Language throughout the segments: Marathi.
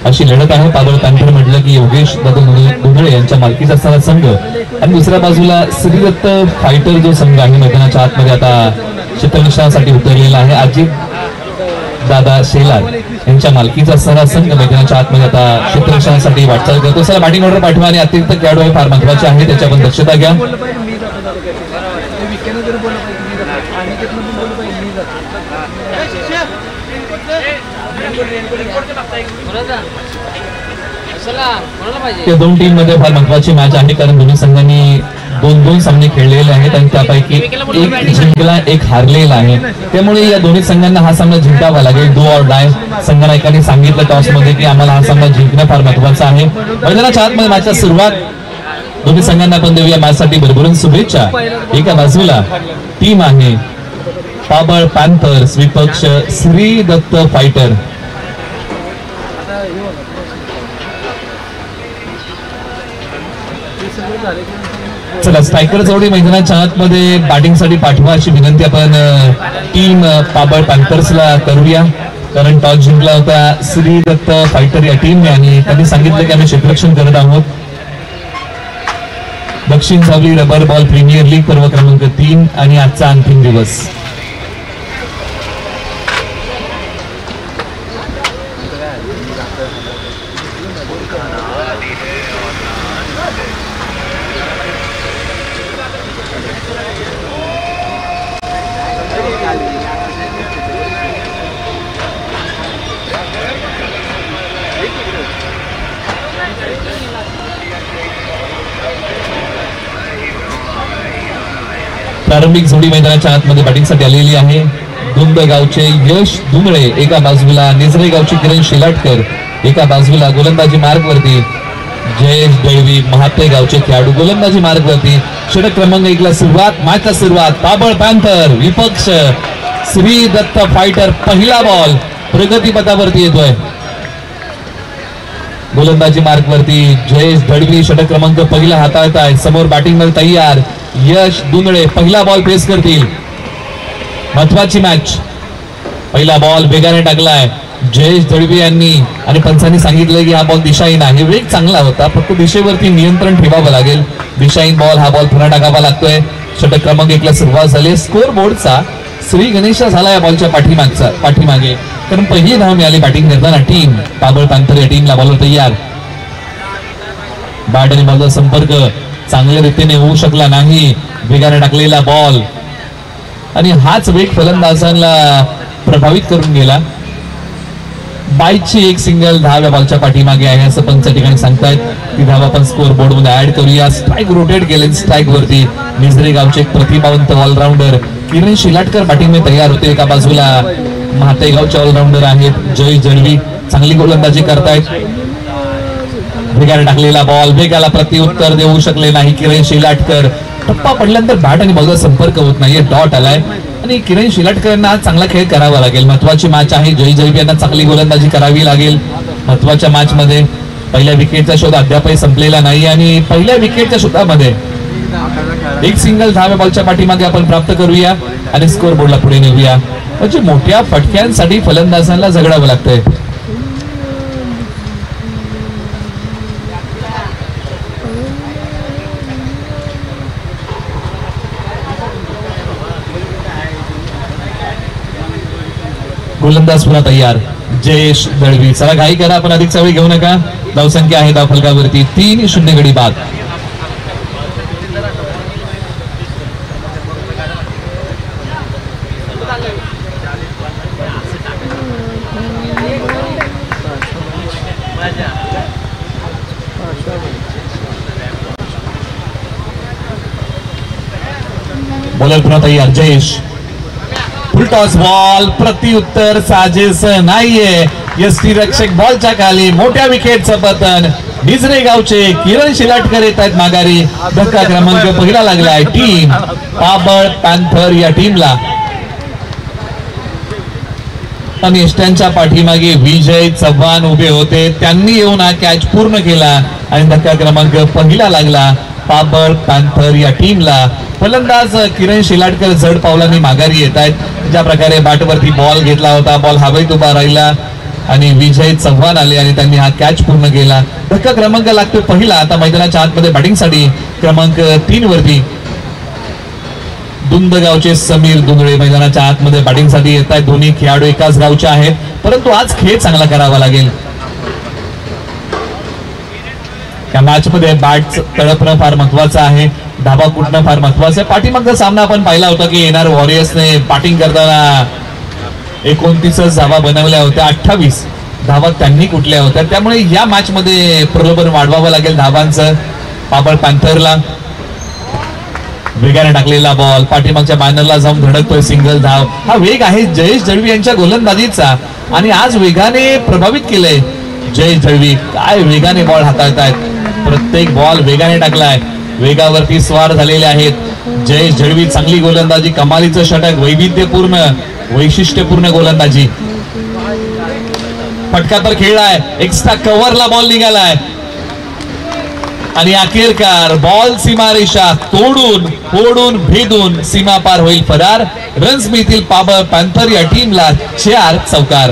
अशी लढत आहे. पाबळ पॅन्थर म्हटलं की योगेश दुंदळे यांच्या मालकीचा असणारा संघ आणि दुसऱ्या बाजूला श्रीदत्त फायटर जो संघ आहे मैदानाच्या आतमध्ये आता क्षेत्ररक्षणासाठी उतरलेला आहे. अजित दादा शेलार यांच्या मालकीचा असणारा संघ मैदानाच्या आतमध्ये आता क्षेत्ररक्षणासाठी वाटचाल करतो. चला बॅटिंग ऑर्डर पाठवा आणि अतिरिक्त खेळाडू हे फार महत्वाचे आहे, त्याच्यावर दक्षता घ्या. दोन टीम मध्ये फार महत्वाची मॅच आहे, कारण दोन्ही संघांनी दोन सामने खेळलेले आहेत आणि त्यापैकी एक जिंकला एक हारलेला आहे. त्यामुळे या दोन्ही संघांना हा सामना जिंकावा लागेल. डू ऑर डाय संघनायकांनी सांगितलं टॉस मध्ये की आम्हाला हा सामना जिंकणं फार महत्वाचं आहे. मैदानाच्या आतमध्ये मॅचच्या सुरुवात दोन्ही संघांना आपण देऊया मॅचसाठी भरभरून शुभेच्छा. एका बाजूला टीम आहे पाबळ पॅन्थर्स विपक्ष श्री दत्त फायटर. चला स्ट्रायकर जोडी मैदानाच्या आतमध्ये बॅटिंगसाठी पाठवा अशी विनंती आपण टीम पाबळ पॅन्थर्सला करूया, कारण टॉस जिंकला होता श्री दत्त फायटर या टीमने आणि त्यांनी सांगितलं की आम्ही क्षेत्ररक्षण करत आहोत. दक्षिण सावली रबर बॉल प्रीमियर लीग पर्व क्रमांक 3 आणि आजचा अंतिम दिवस. प्रारंभिक जोडी मैदानाच्या आतमध्ये बॅटिंगसाठी आलेली आहे. दुंद गावचे यश दुंदळे एका बाजूला, निजरे गावचे किरण शिलाटकर एका बाजूला. गोलंदाजी मार्गवरती जयेश दळवी महाते गावचे खेळाडू गोलंदाजी मार्गवरती. षटक क्रमांक 1 ला सुरुवात, मॅचला सुरुवात. पाबळ पॅन्थर विपक्ष श्री दत्त फायटर. पहिला बॉल प्रगतीपथावरती येतोय. गोलंदाजी मार्गवरती जयेश दळवी षटक क्रमांक 1 हाताळत आहे. समोर बॅटिंग मध्ये तयार यश दुंदळे. पहिला बॉल पेस करतील. महत्वाची मॅच. पहिला बॉल वेगाने टाकलाय जयेश दळवी यांनी आणि पंचांनी सांगितलंय की हा बॉल दिशाहीन आहे. वेग चांगला होता, फक्त दिशेवरती नियंत्रण ठेवावं लागेल. दिशाहीन बॉल हा बॉल पुन्हा टाकावा लागतोय. षटक क्रमांक 1 ला सुरुवात झाली. स्कोर बोर्डचा श्री गणेश झाला या बॉलच्या पाठीमागे, कारण पहिली धाव मिळाली बॅटिंग करताना टीम पाबळ पॅन्थर या टीमला. बॉलर तयार. बॅट आणि बॉलचा संपर्क चांगल्या रीतीने होऊ शकला नाही. वेगाने टाकलेला बॉल आणि हाच वेग फलंदाजांना प्रभावित करून गेला. बाईची एक सिंगल धाव या बॉलच्या पाठीमागे आहे असं पंच ठिकाणी सांगतायत. ती धाव आपण स्कोर बोर्ड मध्ये ऍड करूया. स्ट्राईक रोटेट केले. स्ट्राईक वरती निजरे गावचे एक प्रतिभावंत ऑलराऊंडर किरण शिलाटकर बॅटिंग मध्ये तयार होते. एका बाजूला महाते गावचे ऑलराऊंडर आहेत जयेश दळवी, चांगली गोलंदाजी करतायत. वेगाने टाकलेला बॉल, वेगाला प्रत्युत्तर देऊ शकले नाही किरण शिलाटकर. टप्पा पडल्यानंतर बॅट आणि बॉलचा संपर्क होत नाहीये. डॉट आलाय आणि किरण शिलाटकर यांना आज चांगला खेळ करावा लागेल. महत्वाची मॅच आहे. जयेश दळवी यांना चांगली गोलंदाजी करावी लागेल. महत्वाच्या मॅच मध्ये पहिल्या विकेटचा शोध अद्यापही संपलेला नाही आणि पहिल्या विकेटच्या शोधामध्ये एक सिंगल धाव बॉलच्या पाठीमागे आपण प्राप्त करूया आणि स्कोर बोर्डला पुढे नेऊया. म्हणजे मोठ्या फटक्यांसाठी फलंदाजांना झगडावं लागतंय. गोलंदाज पुन्हा तयार जयेश दळवी. चला घाई करा, आपण अधिकचा वेळ घेऊ नका. धावसंख्या आहे धाव फलकावरती 3-0 गडी बाद. बॉलर पुन्हा तयार जयेश. फुलटॉस बॉल, प्रत्युत्तर साजेस नाहीये. यष्टी रक्षक बॉलच्या खाली. मोठ्या विकेटचं पतन. निजरे गावचे किरण शिलाटकर येत आहेत माघारी. धक्का क्रमांक 1 लागलाय टीम पाबळ पॅन्थर या टीमला. आणि यष्ट्यांच्या पाठीमागे विजय चव्हाण उभे होते. त्यांनी येऊन हा कॅच पूर्ण केला आणि धक्का क्रमांक 1 लागला पाबळ पॅन्थर या टीमला. फलंदाज किरण शिलाटकर जड पावलांनी माघारी येत आहेत. ज्या प्रकारे बॅटवरती बॉल घेतला होता, बॉल हवेत उभा राहिला आणि विजय चव्हाण आले आणि त्यांनी हा कॅच पूर्ण केला. धक्का क्रमांक लागतो पहिला. आता मैदानाच्या आतमध्ये बॅटिंगसाठी क्रमांक 3 वरती दुंदगावचे समीर दुंदळे मैदानाच्या आतमध्ये बॅटिंगसाठी येत आहेत. दोन्ही खेळाडू एकाच गावचे आहेत, परंतु आज खेळ चांगला करावा लागेल. या मॅच मध्ये बॅट तडपणं फार महत्वाचं आहे, धाबा कुठणं फार महत्वाचं आहे. पाठीमागचा सामना आपण पाहिला होता की येणार वॉरियर्सने बॅटिंग करताना 29 धावा बनवल्या होत्या, 28 धावा त्यांनी कुठल्या होत्या. त्यामुळे या मॅच मध्ये प्रलोभन वाढवावं लागेल धावांचं. पाबळ पॅन्थरला वेगाने टाकलेला बॉल पाठीमागच्या बॅनरला जाऊन धडकतोय, सिंगल धाव. हा वेग आहे जयेश दळवी यांच्या गोलंदाजीचा आणि आज वेगाने प्रभावित केलंय जयेश दळवी. काय वेगाने बॉल हाताळतायत, प्रत्येक बॉल वेगाने टाकलाय, वेगावरती स्वार झालेले आहेत जयेश दळवी. चांगली गोलंदाजी, कमालीचं षटक, वैविध्यपूर्ण वैशिष्ट्यपूर्ण गोलंदाजी. फटका तर खेळलाय, एक्स्ट्रा कव्हरला बॉल निघालाय आणि अखेरकार बॉल सीमारेषा तोडून फोडून भेदून सीमा पार होईल फरार. रन्स मिळतील पाबळ पॅन्थर या टीमला 4 चौकार.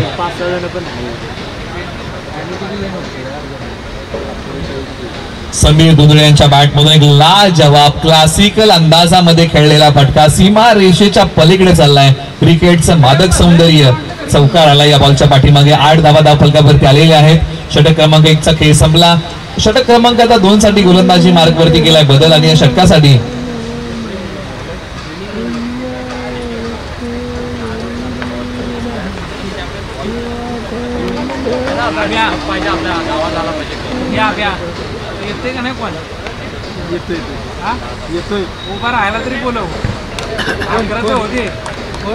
समीर दुंदळे यांच्या बॅटमधून एक लाजवाब क्लासिकल अंदाजामध्ये खेळलेला फटका सीमा रेषेच्या पलीकडे चाललाय. क्रिकेटचं मादक सौंदर्य. चौकार आला या बॉलच्या पाठीमागे. 8 धावा धावफलकावरती आलेल्या आहेत. षटक क्रमांक 1 चा खेळ संपला. षटक क्रमांक आता 2 साठी गोलंदाजी मार्गवरती केलाय बदल आणि या षटकासाठी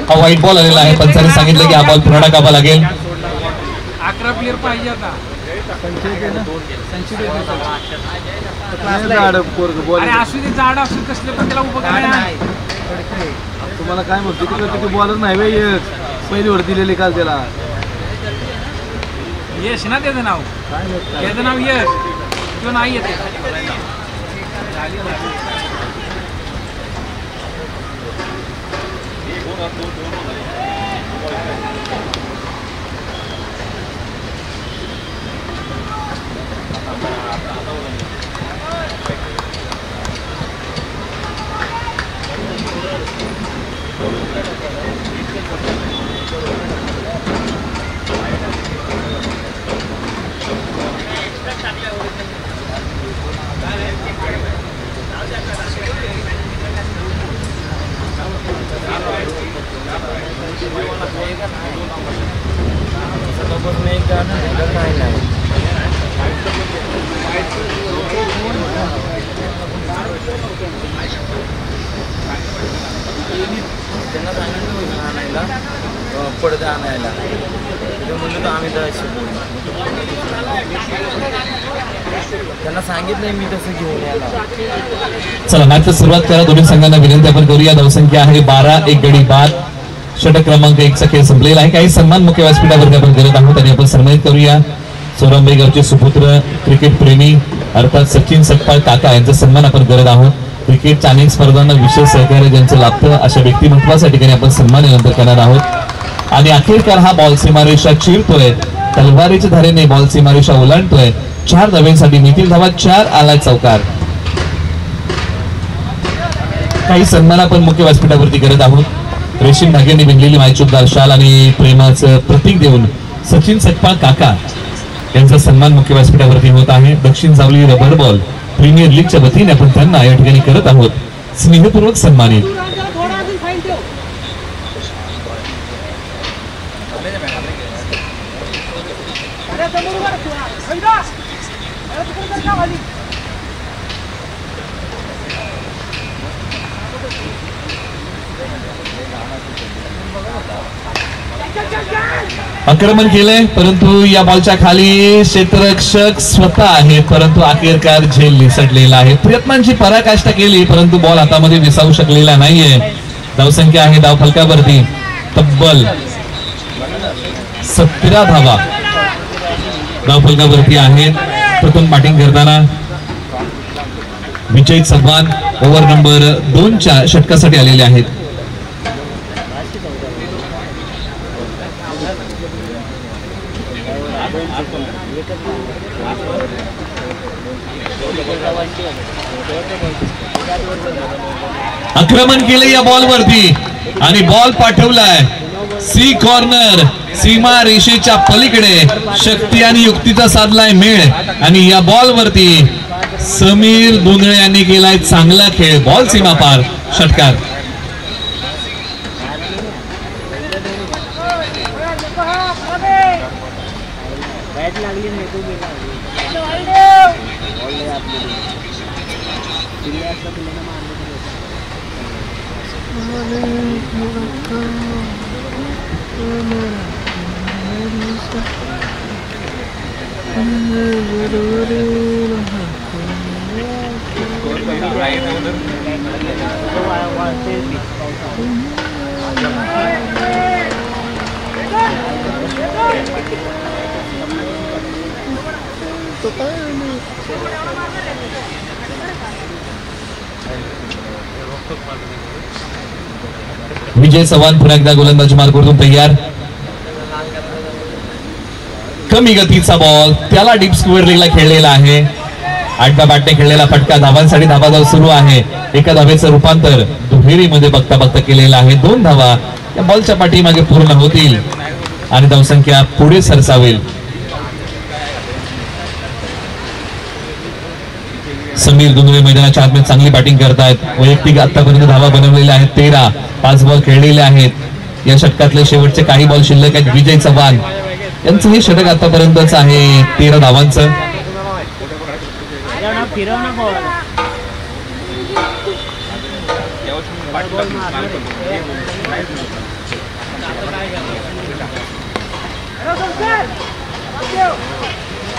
व्हाईट बॉल आलेला आहे. पंचांनी सांगितलं की हा बॉल पुन्हा टाकावा लागेल. 11 प्लेयर पाहिजे आता. जाड असू कसले पण त्याला उपकार नाही. तुम्हाला काय म्हणतो तिथे बॉलच नाही पहिलीवर दिलेली काल त्याला यश ना त्याचं नाव, त्याचं नाव यश, तो नाही येते. पडदा आणायला म्हणलं तर आम्ही त्यांना सांगितलंय मी तसं घेऊन यायला. चला मॅचची सुरुवात करा. दोन्ही संघांना विनंती आपण करूया. धावसंख्या आहे 12, 1 गडी बाद. षटक क्रमांक 1 चा खेळ संपलेला आहे. काही सन्मान मुख्य व्यासपीठावर आपण करत आहोत आणि आपण सन्मानित करूया सोरंबे गावचे सुपुत्र क्रिकेट प्रेमी अर्थात सचिन सटपाळ काका यांचा सन्मान आपण करत आहोत. क्रिकेटच्या अनेक स्पर्धांना विशेष सहकार्य ज्यांचं लाभतं अशा व्यक्तिमत्वाच्या ठिकाणी आपण सन्मानानंतर करणार आहोत. आणि अखेरकार हा बॉल सीमारेषा चिरतोय, तलवारीच्या धारेने बॉल सीमारेषा ओलांडतोय. 4 धाव्यांसाठी मिळतील धावा. 4 आलाय चौकार. काही सन्मान आपण मुख्य व्यासपीठावरती करत आहोत. रेशीम धाग्याने विणलेली मायचूकदार शाल आणि प्रेमाचं प्रतीक देऊन सचिन सटपाळ काका यांचा सन्मान मुख्य व्यासपीठावरती होत आहे. दक्षिण जावली रबर बॉल प्रीमियर लीगच्या वतीने आपण त्यांना या ठिकाणी करत आहोत स्नेहपूर्वक सन्मानित. आक्रमण केलंय परंतु या बॉलच्या खाली क्षेत्ररक्षक स्वतः आहेत, परंतु अखेरकार झेल निसटलेला आहे. प्रयत्नांची पराकाष्ठा केली परंतु बॉल हातामध्ये विसावू शकलेला नाहीये. धावसंख्या आहे धाव फलकावरती तब्बल 17 धावा धाव फलकावरती आहेत. प्रथम बॅटिंग करताना विजय चव्हाण ओव्हर नंबर 2 च्या षटकासाठी आलेले आहेत. आक्रमण केलं या बॉल वरती आणि बॉल पाठवलाय सी कॉर्नर. सीमा रेषेच्या पलीकडे शक्ती आणि युक्तीचा साधलाय मेळ आणि या बॉल वरती समीर धुंदळे यांनी केलाय चांगला खेळ. बॉल सीमा पार, षटकार. विजय चव्हाण पुन्हा एकदा गोलंदाजी मार्गावरून तयार. कमी गतीचा बॉल, त्याला डीप स्क्वेअर लेगला खेळलेला आहे. 8व्या बॅटने खेळलेला फटका, धावांसाठी धावाधाव सुरू आहे. एका धावेचं रूपांतर दुहेरीमध्ये बघता बघता केलेलं आहे. 2 धावा या बॉलच्या पाठीमागे पूर्ण होतील आणि धावसंख्या पुढे सरसावेल. समीर धुंदळे मैदानाच्या आतमध्ये चांगली बॅटिंग करतायत. वैयक्तिक आतापर्यंत धावा बनवलेल्या आहेत 13. 5 बॉल खेळलेले आहेत. या षटकातले शेवटचे काही बॉल शिल्लक आहेत. विजय चव्हाण यांचं हे षटक आतापर्यंतच आहे 13 धावांचं.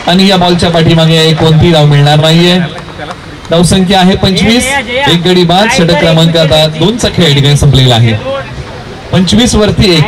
आणि या बॉलच्या पाठीमागे कोणती धाव मिळणार नाहीये. धावसंख्या आहे 25. एक गडी बाद. षटक क्रमांक आता 2चा खेळ ठिकाणी संपलेला आहे. 25 वरती 1.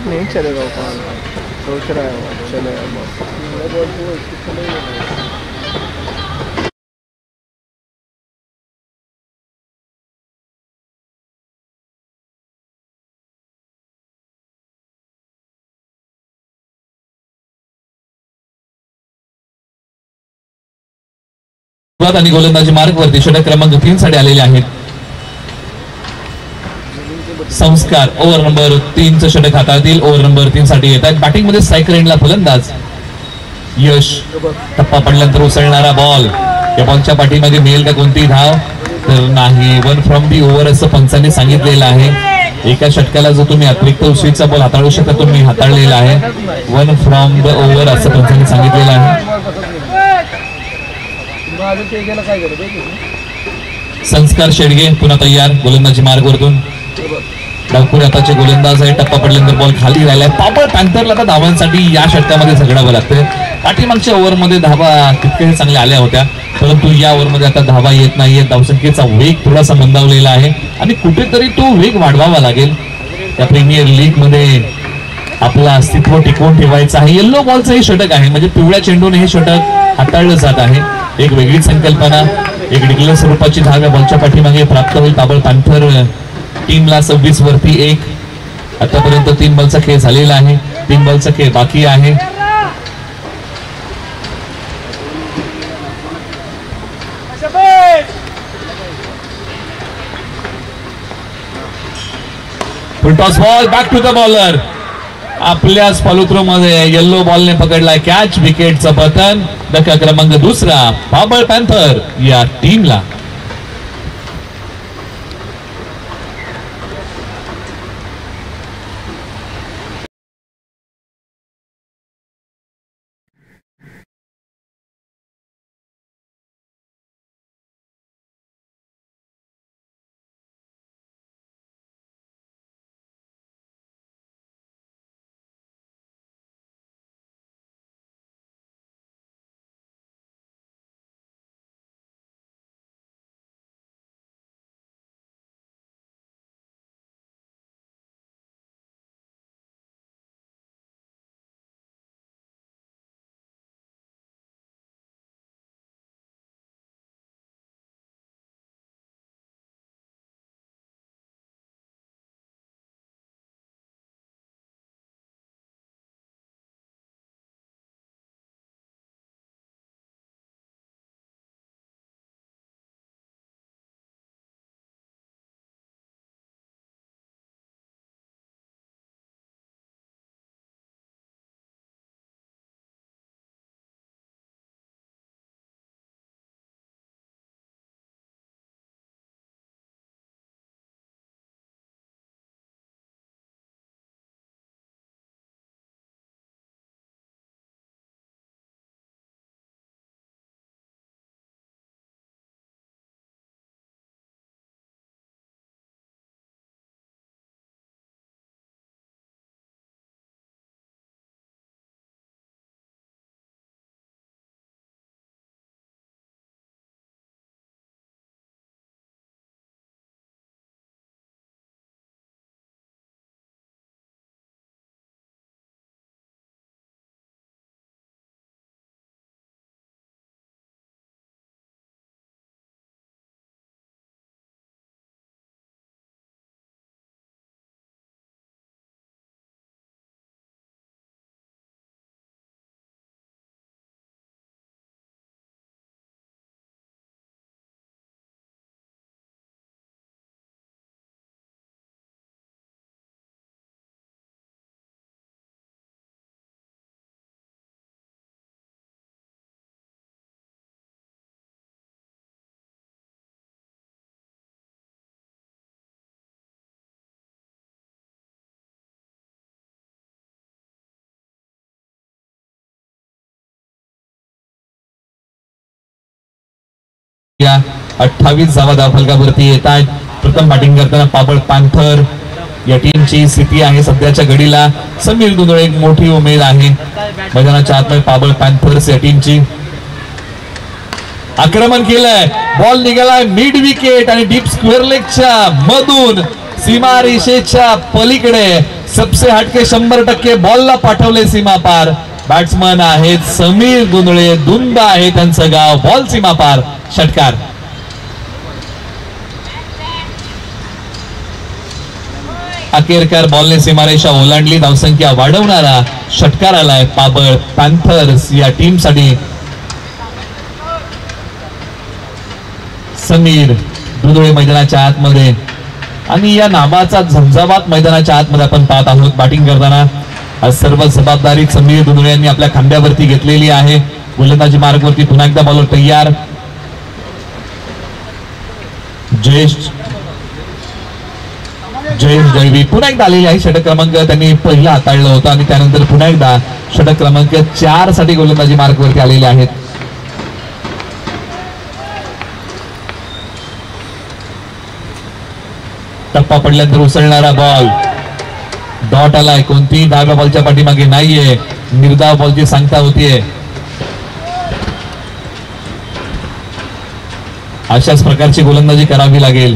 नहीं चलेगा सोच रहा है चलेगा. आणि गोलंदाजी मार्ग वरती षटक क्रमांक 3 साठी आलेले आहेत. संस्कार ओव्हर नंबर 3 चं षटक हाताळतील. ओव्हर नंबर 3 साठी येत आहेत. बॅटिंग मध्ये स्ट्राईक रेंजला फलंदाज यश. टप्पा पडल्यानंतर उसळणारा बॉल. या बॉलच्या पाठीमध्ये मिळेल का कोणती धाव तर नाही. 1 फ्रॉम दी ओव्हर असं पंचांनी सांगितलेलं आहे. एका षटकाला जो तुम्ही अतिरिक्त उसळीचा बॉल हाताळू शकता तुम्ही हाताळलेला आहे. 1 फ्रॉम द ओव्हर असं पंचांनी सांगितलेलं आहे. संस्कार शेडगे पुन्हा तयार गोलंदाजी मार्गावरून. डावखुरी हाताचे गोलंदाज आहे. टप्पा पडल्यानंतर बॉल खाली राहिलाय. पापड पॅन्थरला आता धावांसाठी या षटकामध्ये झगडावं लागतंय. पाठीमागच्या ओव्हरमध्ये धावा तितक्या चांगल्या आल्या होत्या परंतु या ओव्हरमध्ये आता धावा येत नाहीये. धावसंख्येचा वेग थोडासा मंदावलेला आहे आणि कुठेतरी तो वेग वाढवावा लागेल. त्या प्रीमियर लीग मध्ये आपलं अस्तित्व टिकवून ठेवायचं आहे. येल्लो बॉलचं हे षटक आहे म्हणजे पिवळ्या चेंडूने हे षटक हाताळलं जात आहे. एक वेगळी संकल्पना. एक डिक्लेअर स्वरूपाची धाव या बॉलच्या पाठीमागे प्राप्त होईल. पाबळ पॅन्थर टीमला 26 वरती 1. आतापर्यंत 3 बॉलचा खेळ झालेला आहे. 3 बॉलचा खेळ बाकी आहे. Full toss ball back to the bowler. आपल्याच फॉलोथ्रो मध्ये येल्लो बॉलने पकडलाय कॅच. विकेटचं पतन. धक्का क्रमांक दुसरा पाबळ पॅन्थर या टीमला. या 28 धावा धावफलकावरती येत आहेत. प्रथम बॅटिंग करताना पाबळ पॅन्थर या टीमची स्थिती आहे सध्याच्या घडीला. समीर दुंदळे एक मोठी उमेद आहे मैदानाच्या आतमध्ये पाबळ पॅन्थर्स या टीमची. आक्रमण केलंय. बॉल निघालाय मिड विकेट आणि डीप स्क्वेअर लेगच्या मधून सीमारेषेच्या पलीकडे सबसे हटके 100% बॉलला पाठवले सीमा पार. बॅट्समन आहेत समीर दुंदळे. दुंद आहे त्यांचं गाव. बॉल सीमा पार. षटकार. अखेरकार बॉलने सीमारेषा ओलांडली. धावसंख्या वाढवणारा षटकार आलाय पाबळ पॅन्थर्स या टीमसाठी. समीर दुंदळे मैदानाच्या आतमध्ये आणि या नावाचा झंझावात मैदानाच्या आतमध्ये आपण पाहत आहोत. बॅटिंग करताना आज सर्व जबाबदारी समीर दुंदळे यांनी आपल्या खांद्यावरती घेतलेली आहे. गोलंदाजी मार्गवरती पुन्हा एकदा बॉलर तयार. जयेश जयवी पुन्हा एकदा आलेली आहे. षटक क्रमांक त्यांनी पहिला हाताळलं होतं आणि त्यानंतर पुन्हा एकदा षटक क्रमांक 4 साठी गोलंदाजी मार्गवरती आलेले आहेत. टप्पा पडल्यानंतर उसळणारा बॉल. डॉट आलाय. कोणतीही धाव्या बॉलच्या पाठीमागे नाहीये. निर्धाव बॉलची सांगता होतीये. अशाच प्रकारची गोलंदाजी करावी लागेल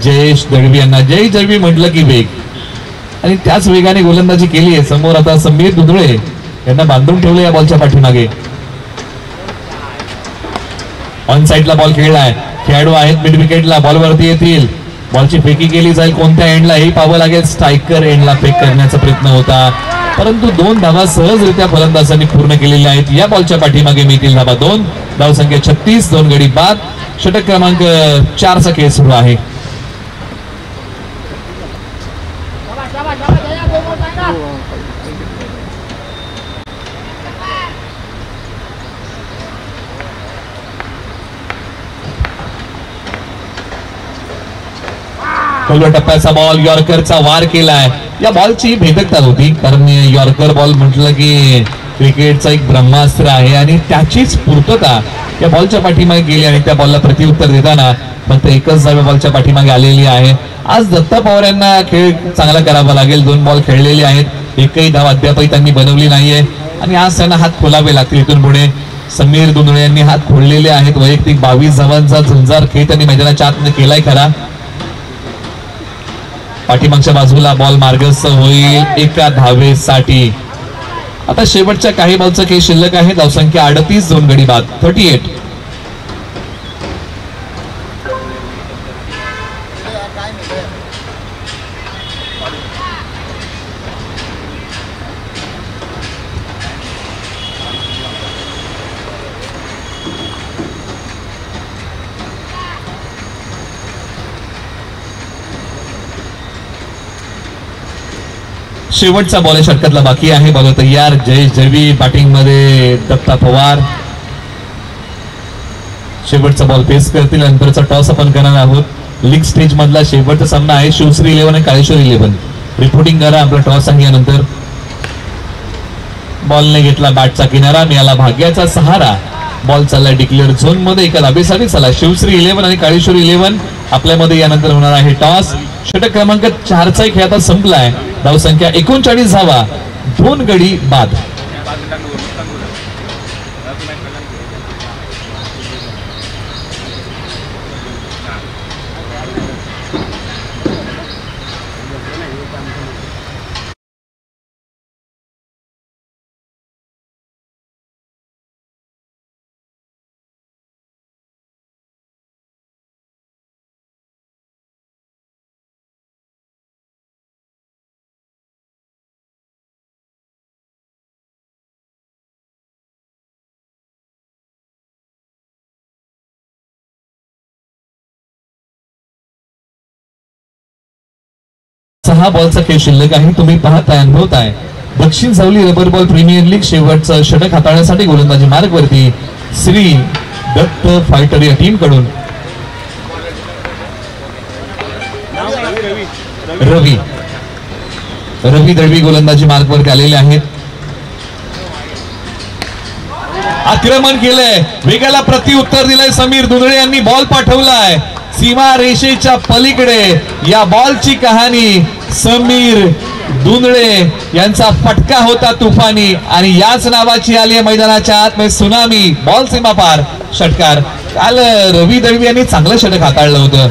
जयेश दळवी यांना. जय दळवी म्हटलं की वेग आणि त्याच वेगाने गोलंदाजी केली आहे. समोर आता समीर दुंदळे यांना बांधून ठेवलं या बॉलच्या पाठीमागे. ऑन साइडला बॉल खेळलाय. खेळाडू आहेत मिड विकेटला. बॉलवरती येतील. बॉलची फेकी केली जाईल. कोणत्या एंडला हे पाहावं लागेल. स्ट्रायकर एंडला फेक करण्याचा प्रयत्न होता परंतु 2 धावा सहजरित्या फलंदाजांनी पूर्ण केलेल्या आहेत. या बॉलच्या पाठीमागे मिळतील धावा 2. धावसंख्या 36. 2 गडी बाद. षटक क्रमांक 4 चा खेळ सुरू आहे. पहिल्या टप्प्याचा बॉल यॉर्करचा वार केलाय. या बॉलची भेदकता होती कारण यॉर्कर बॉल म्हटलं की क्रिकेटचा एक ब्रह्मास्त्र आहे आणि त्याचीच पूर्तता या बॉलच्या पाठीमागे गेली आणि त्या बॉलला प्रत्युत्तर देताना फक्त एकच धाव बॉलच्या पाठीमागे आलेली आहे. आज दत्ता पवार यांना खेळ चांगला करावा लागेल. 2 बॉल खेळलेले आहेत, एकही धाव अद्यापही त्यांनी बनवली नाहीये आणि आज त्यांना हात खोलावे लागतील. इथून पुढे समीर दुंदळे यांनी हात खोललेले आहेत. वैयक्तिक 22 धावांचा झुंजार खेळ त्यांनी मैदानाच्या आत केलाय खरा. पाठीमागच्या बाजूला बॉल मार्गस्थ होईल एका धावेसाठी. आता शेवटच्या काही बॉलचा खेळ शिल्लक आहे. धावसंख्या 38, 2 गडी बाद 38. शेवटचा बॉल षटकातला बाकी आहे. बॉल तयार. जयेश जैवी बॅटिंग मध्ये दत्ता पवार. शेवटचा बॉल फेस करतील. नंतरचा टॉस आपण करणार आहोत. लीग स्टेज मधला शेवटचा सामना आहे. शिवश्री 11 आणि काळेश्वर 11. रिपोर्टिंग करा. आपला टॉस आहे. यानंतर बॉलने घेतला बॅटचा किनारा, मिळाला भाग्याचा सहारा. बॉल चालला डिक्लेअर झोन मध्ये एका धाबेसाठी. चला शिवश्री 11 आणि काळेश्वर 11 आपल्यामध्ये यानंतर होणार आहे टॉस. षटक क्रमांक 4चा खेळ आता संपलाय. धावसंख्या 39 धावा, 2 गडी बाद. सहा बॉलचा खेळ शिल्लक आहे. तुम्ही पाहताय, अनुभवताय दक्षिण सावली रबर बॉल प्रीमियर लीग शेवटचं षटक हाताळण्यासाठी गोलंदाजी मार्गवरती श्री दत्त फायटर या टीम कडून रवी दळवी गोलंदाजी मार्गवरती आलेले आहेत. आक्रमण केलंय, वेगाला प्रत्युत्तर दिलंय. समीर दुंदळे यांनी बॉल पाठवलाय सीमा रेषेच्या पलीकडे. या बॉलची कहाणी समीर दुंदळे यांचा फटका होता तुफानी आणि याच नावाची आली आहे मैदानाच्या आत में सुनामी. बॉल सीमा पार षटकार. काल रवी दळवी यांनी चांगलं षटक हाताळलं होतं.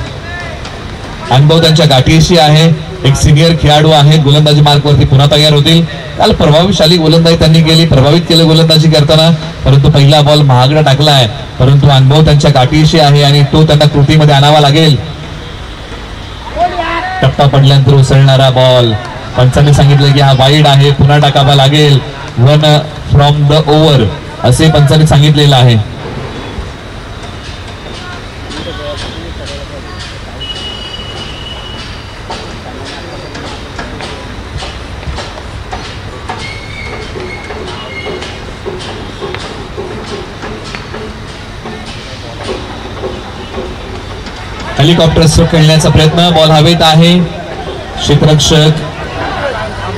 अनुभव त्यांच्या गाठीशी आहे. एक सिनियर खेळाडू आहे. गोलंदाजी मार्गवरती पुन्हा तयार होतील. काल प्रभावशाली गोलंदाजी त्यांनी केली, प्रभावित केलं गोलंदाजी करताना. परंतु पहिला बॉल महागडा टाकलाय, परंतु अनुभव त्यांच्या गाठीशी आहे आणि तो त्यांना कृतीमध्ये आणावा लागेल. टप्पा पडल्यानंतर उसळणारा बॉल. पंचांनी सांगितलं की हा वाईड आहे, पुन्हा टाकावा लागेल. 1 फ्रॉम द ओव्हर असे पंचांनी सांगितलेलं आहे. हेलिकॉप्टर स्ट्रोक खेळण्याचा प्रयत्न. बॉल हवेत आहे. क्षेत्ररक्षक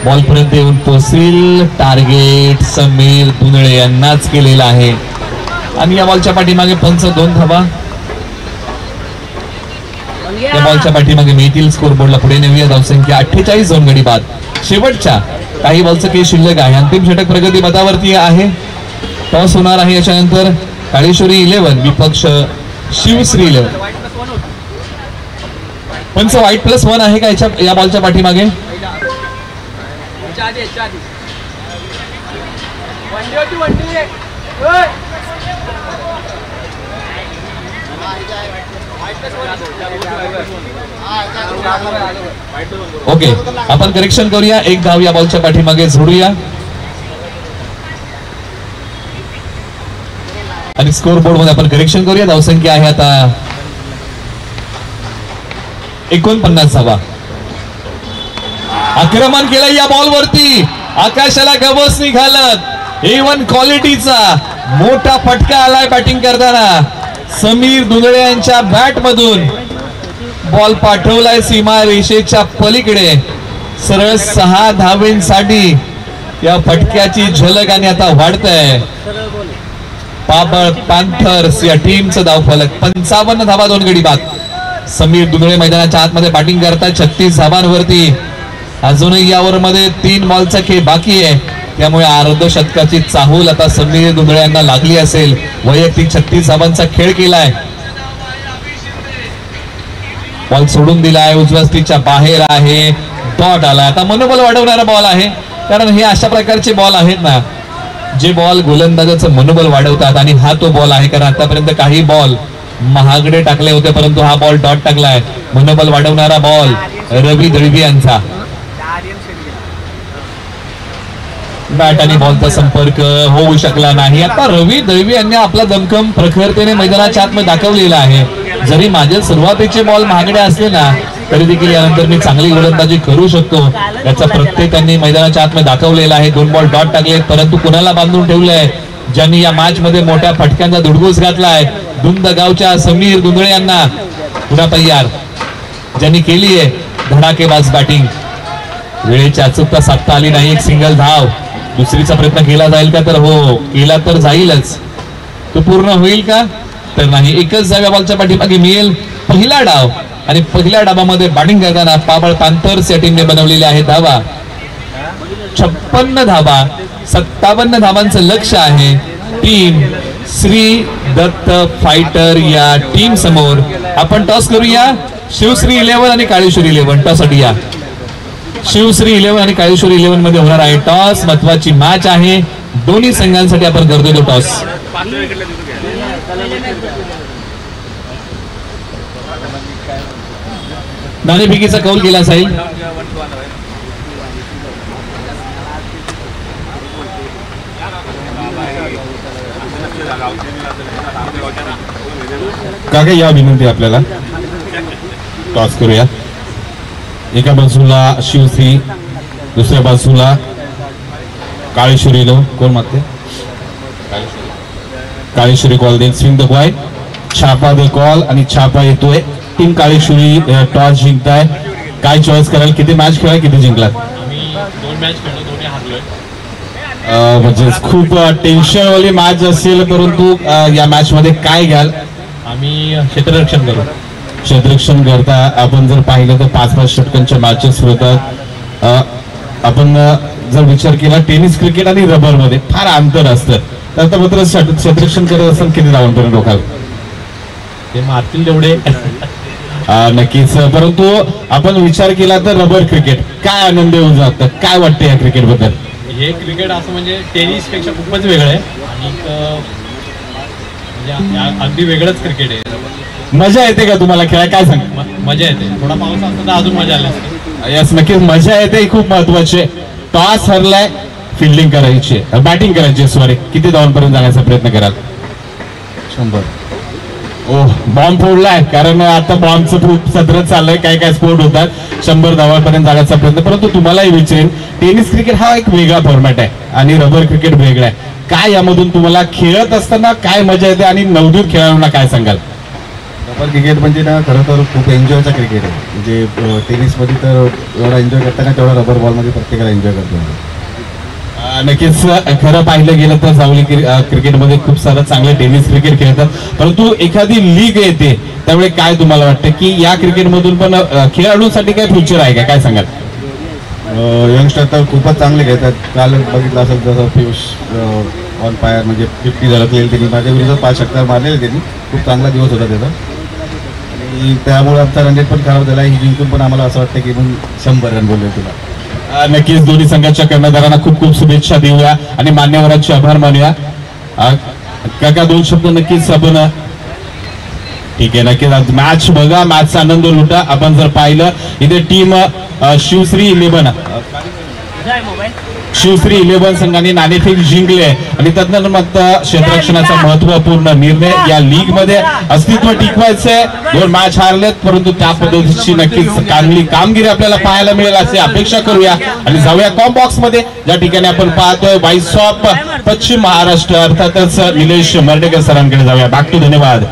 बॉल पर्यंत येऊन पोहोचेल. टार्गेट समीर दुंदळे यांनाच केलेला आहे आणि या बॉलच्या पाठीमागे पंच 2 धावा या बॉलच्या पाठीमागे मिळतील. स्कोर बोर्डला पुढे नेऊया. धावसंख्या 48, 2 गडी बाद. शेवटच्या काही बॉलचं खेळ शिल्लक आहे. अंतिम षटक प्रगती पदावरती आहे. टॉस होणार आहे. याच्यानंतर काळेश्वरी 11 विपक्ष शिवश्री 11. पंच वाईट +1 आहे का या बॉलच्या पाठीमागे? ओके, आपण करेक्शन करूया. 1 धाव या बॉलच्या पाठीमागे जोडूया आणि स्कोर बोर्ड मध्ये आपण करेक्शन करूया. धावसंख्या आहे आता 49 धावा. आक्रमण केलं या बॉल वरती, आकाशाला गवस निघालत, A1 क्वालिटीचा मोठा फटका आलाय बॅटिंग करताना. समीर दुंदळे यांच्या बॅट मधून बॉल पाठवलाय सीमा रेषेच्या पलीकडे. सरळ 6 धावेंसाठी या फटक्याची झलक आणि आता वाढतंय. पाबळ पॅन्थर्स या टीमचं धावफलक 55 धावा 2 गडी बाद. समीर दुंदळे मैदानाच्या आतमध्ये बॅटिंग करतात 36 धावांवरती. अजूनही या ओव्हरमध्ये 3 बॉलचा खेळ बाकी आहे, त्यामुळे अर्धशतकाची चाहूल आता समीर दुंदळे यांना लागली असेल. वैयक्तिक 36 धावांचा खेळ केलाय. बॉल सोडून दिलाय, उजव्या स्टिकच्या बाहेर आहे, डॉट आला. आता मनोबल वाढवणारा बॉल आहे, कारण हे अशा प्रकारचे बॉल आहेत ना जे बॉल गोलंदाजाचं मनोबल वाढवतात, आणि हा तो बॉल आहे. कारण आतापर्यंत काही बॉल महागडे टाकले होते, परंतु हा बॉल डॉट टाकलाय. मनोबल वाढवणारा बॉल रवी दळवी यांचा. बॅट आणि बॉलचा संपर्क होऊ शकला नाही. आता रवी दळवी यांनी आपला दमखम प्रखरतेने मैदानाच्या आतमध्ये दाखवलेला आहे. जरी माझे सुरुवातीचे बॉल महागडे असले ना तरी देखील यानंतर मी चांगली गोलंदाजी करू शकतो, याचा प्रत्येक त्यांनी मैदानाच्या आतमध्ये दाखवलेला आहे. 2 बॉल डॉट टाकले, परंतु कुणाला बांधून ठेवलंय, ज्यांनी या मॅच मध्ये मोठ्या फटक्यांचा धुडगूस घातलाय. दुंद गावच्या समीर दुंदळे यांना पुन्हा तयार, ज्यांनी केली आहे धडाकेबाज बॅटिंग. वेळेची अचूकता साधता आली नाही. एक सिंगल धाव. दुसरीचा प्रयत्न केला जाईल का, तर हो केला तर जाईलच. तो पूर्ण होईल का, तर नाही. एकच जाव्या बॉलच्या पाठीमागे मिळेल पहिला डाव, आणि पहिल्या डावामध्ये बॅटिंग करताना पाबळ पॅन्थर्स या टीमने बनवलेल्या आहेत धावा 56 धावा. 57 धावांचं लक्ष आहे टीम श्री दत्त फायटर या टीम समोर. आपण टॉस करूया. शिवश्री 11 आणि काळेश्वरी 11 टॉस साठी या. शिवश्री 11 आणि काळेश्वरी 11 मध्ये होणार आहे टॉस. महत्वाची मॅच आहे, दोन्ही संघांसाठी आपण करतोय तो टॉस. नाणेफेकीचा कौल केला जाईल. काका या विनंती आपल्याला टॉस करूया. एका बाजूला शिवश्री, दुसऱ्या बाजूला काळेश्वरी. कोण मागते? काळेश्वरी कॉल देईल. स्विंग द बॉय, छापा द कॉल, आणि छापा येतोय. टीम काळेश्वरी टॉस जिंकताय. काय चॉईस कराल? किती मॅच खेळाय, किती जिंकलात? म्हणजे खूप टेन्शन वाली मॅच असेल, परंतु या मॅच मध्ये काय घ्याल? आम्ही क्षेत्ररक्षण करू. क्षेत्ररक्षण करता. आपण जर पाहिलं तर 5-5 षटकांच्या मॅचेस होतात. आपण जर विचार केला टेनिस, क्रिकेट आणि रबर मध्ये फार अंतर असतं, तर मात्र क्षेत्ररक्षण करत असेल किती धावांपर्यंत रोखाल? ते मारतील तेवढे. नक्कीच. परंतु आपण विचार केला तर रबर क्रिकेट काय आनंद येऊन जातं, काय वाटतं या क्रिकेट बद्दल? हे क्रिकेट असं म्हणजे टेनिस पेक्षा खूपच वेगळं आहे, आणि अगदी वेगळंच क्रिकेट आहे. मजा येते का तुम्हाला खेळायला? काय सांग? मजा येते. थोडा पाऊस असता तर अजून मजा आली असते. यस, नक्कीच मजा येते. खूप महत्वाचे. टॉस हरलाय, फिल्डिंग करायची, बॅटिंग करायची. सॉरी, किती धावांपर्यंत जाण्याचा प्रयत्न कराल? 100. ओह, बॉम्ब फोडलाय, कारण आता बॉम्बचं खूप सत्र चाललंय. काय काय स्पोर्ट होतात. 100 धावांपर्यंत जाण्याचा प्रयत्न. परंतु तुम्हालाही विचारेन, टेनिस क्रिकेट हा एक वेगळा फॉर्मॅट आहे आणि रबर क्रिकेट वेगळा आहे. काय यामधून तुम्हाला खेळत असताना काय मजा येते, आणि नवदूत खेळाडूंना काय सांगाल? रबर क्रिकेट म्हणजे ना खरं तर खूप एन्जॉयचा क्रिकेट आहे. म्हणजे टेनिसमध्ये तर एवढा एन्जॉय करताना तेवढा रबर बॉलमध्ये प्रत्येकाला एन्जॉय करतो. नक्कीच. खरं पाहिलं गेलं तर सावली क्रिकेटमध्ये खूप सारं चांगले टेनिस क्रिकेट खेळतात, परंतु एखादी लीग येते त्यामुळे काय तुम्हाला वाटतं की या क्रिकेटमधून पण खेळाडूंसाठी काय फ्युचर आहे का? काय सांगाल? यंगस्टर तर खूपच चांगले खेळतात. काल बघितलं असेल जसं पियुष ऑन फायर, म्हणजे 50 झळकलेली त्यांनी. माझ्या विरुद्ध 5 षटकार मारलेले त्यांनी. खूप चांगला दिवस होता त्याचा, आणि त्यामुळे आमचा रन रेट पण खराब झाला. ही जिंकून पण आम्हाला असं वाटतं की मग 100 रन बोलले तुला. नक्कीच दोन्ही संघाच्या कर्णधारांना खूप खूप शुभेच्छा देऊया आणि मान्यवरांचे आभार मानूया. काका 2 शब्द नक्कीच आपण. ठीक आहे, नक्कीच मॅच बघा, मॅचचा आनंद लुटा. आपण जर पाहिलं इथे टीम शिवश्री 11 शिवश्री 11 संघाने नाणेफेक जिंकले आणि तदनंतर मात्र क्षेत्ररक्षणाचा महत्वपूर्ण निर्णय. या लीग मध्ये अस्तित्व टिकवायचंय. 2 मॅच हारलेत परंतु त्या पद्धतीची नक्कीच चांगली कामगिरी आपल्याला पाहायला मिळेल अशी अपेक्षा करूया. आणि जाऊया कॉम बॉक्स मध्ये, ज्या ठिकाणी आपण पाहतोय व्हाईस ऑफ पश्चिम महाराष्ट्र अर्थातच निलेश मर्डेकर सरांकडे जाऊया. बाकी धन्यवाद.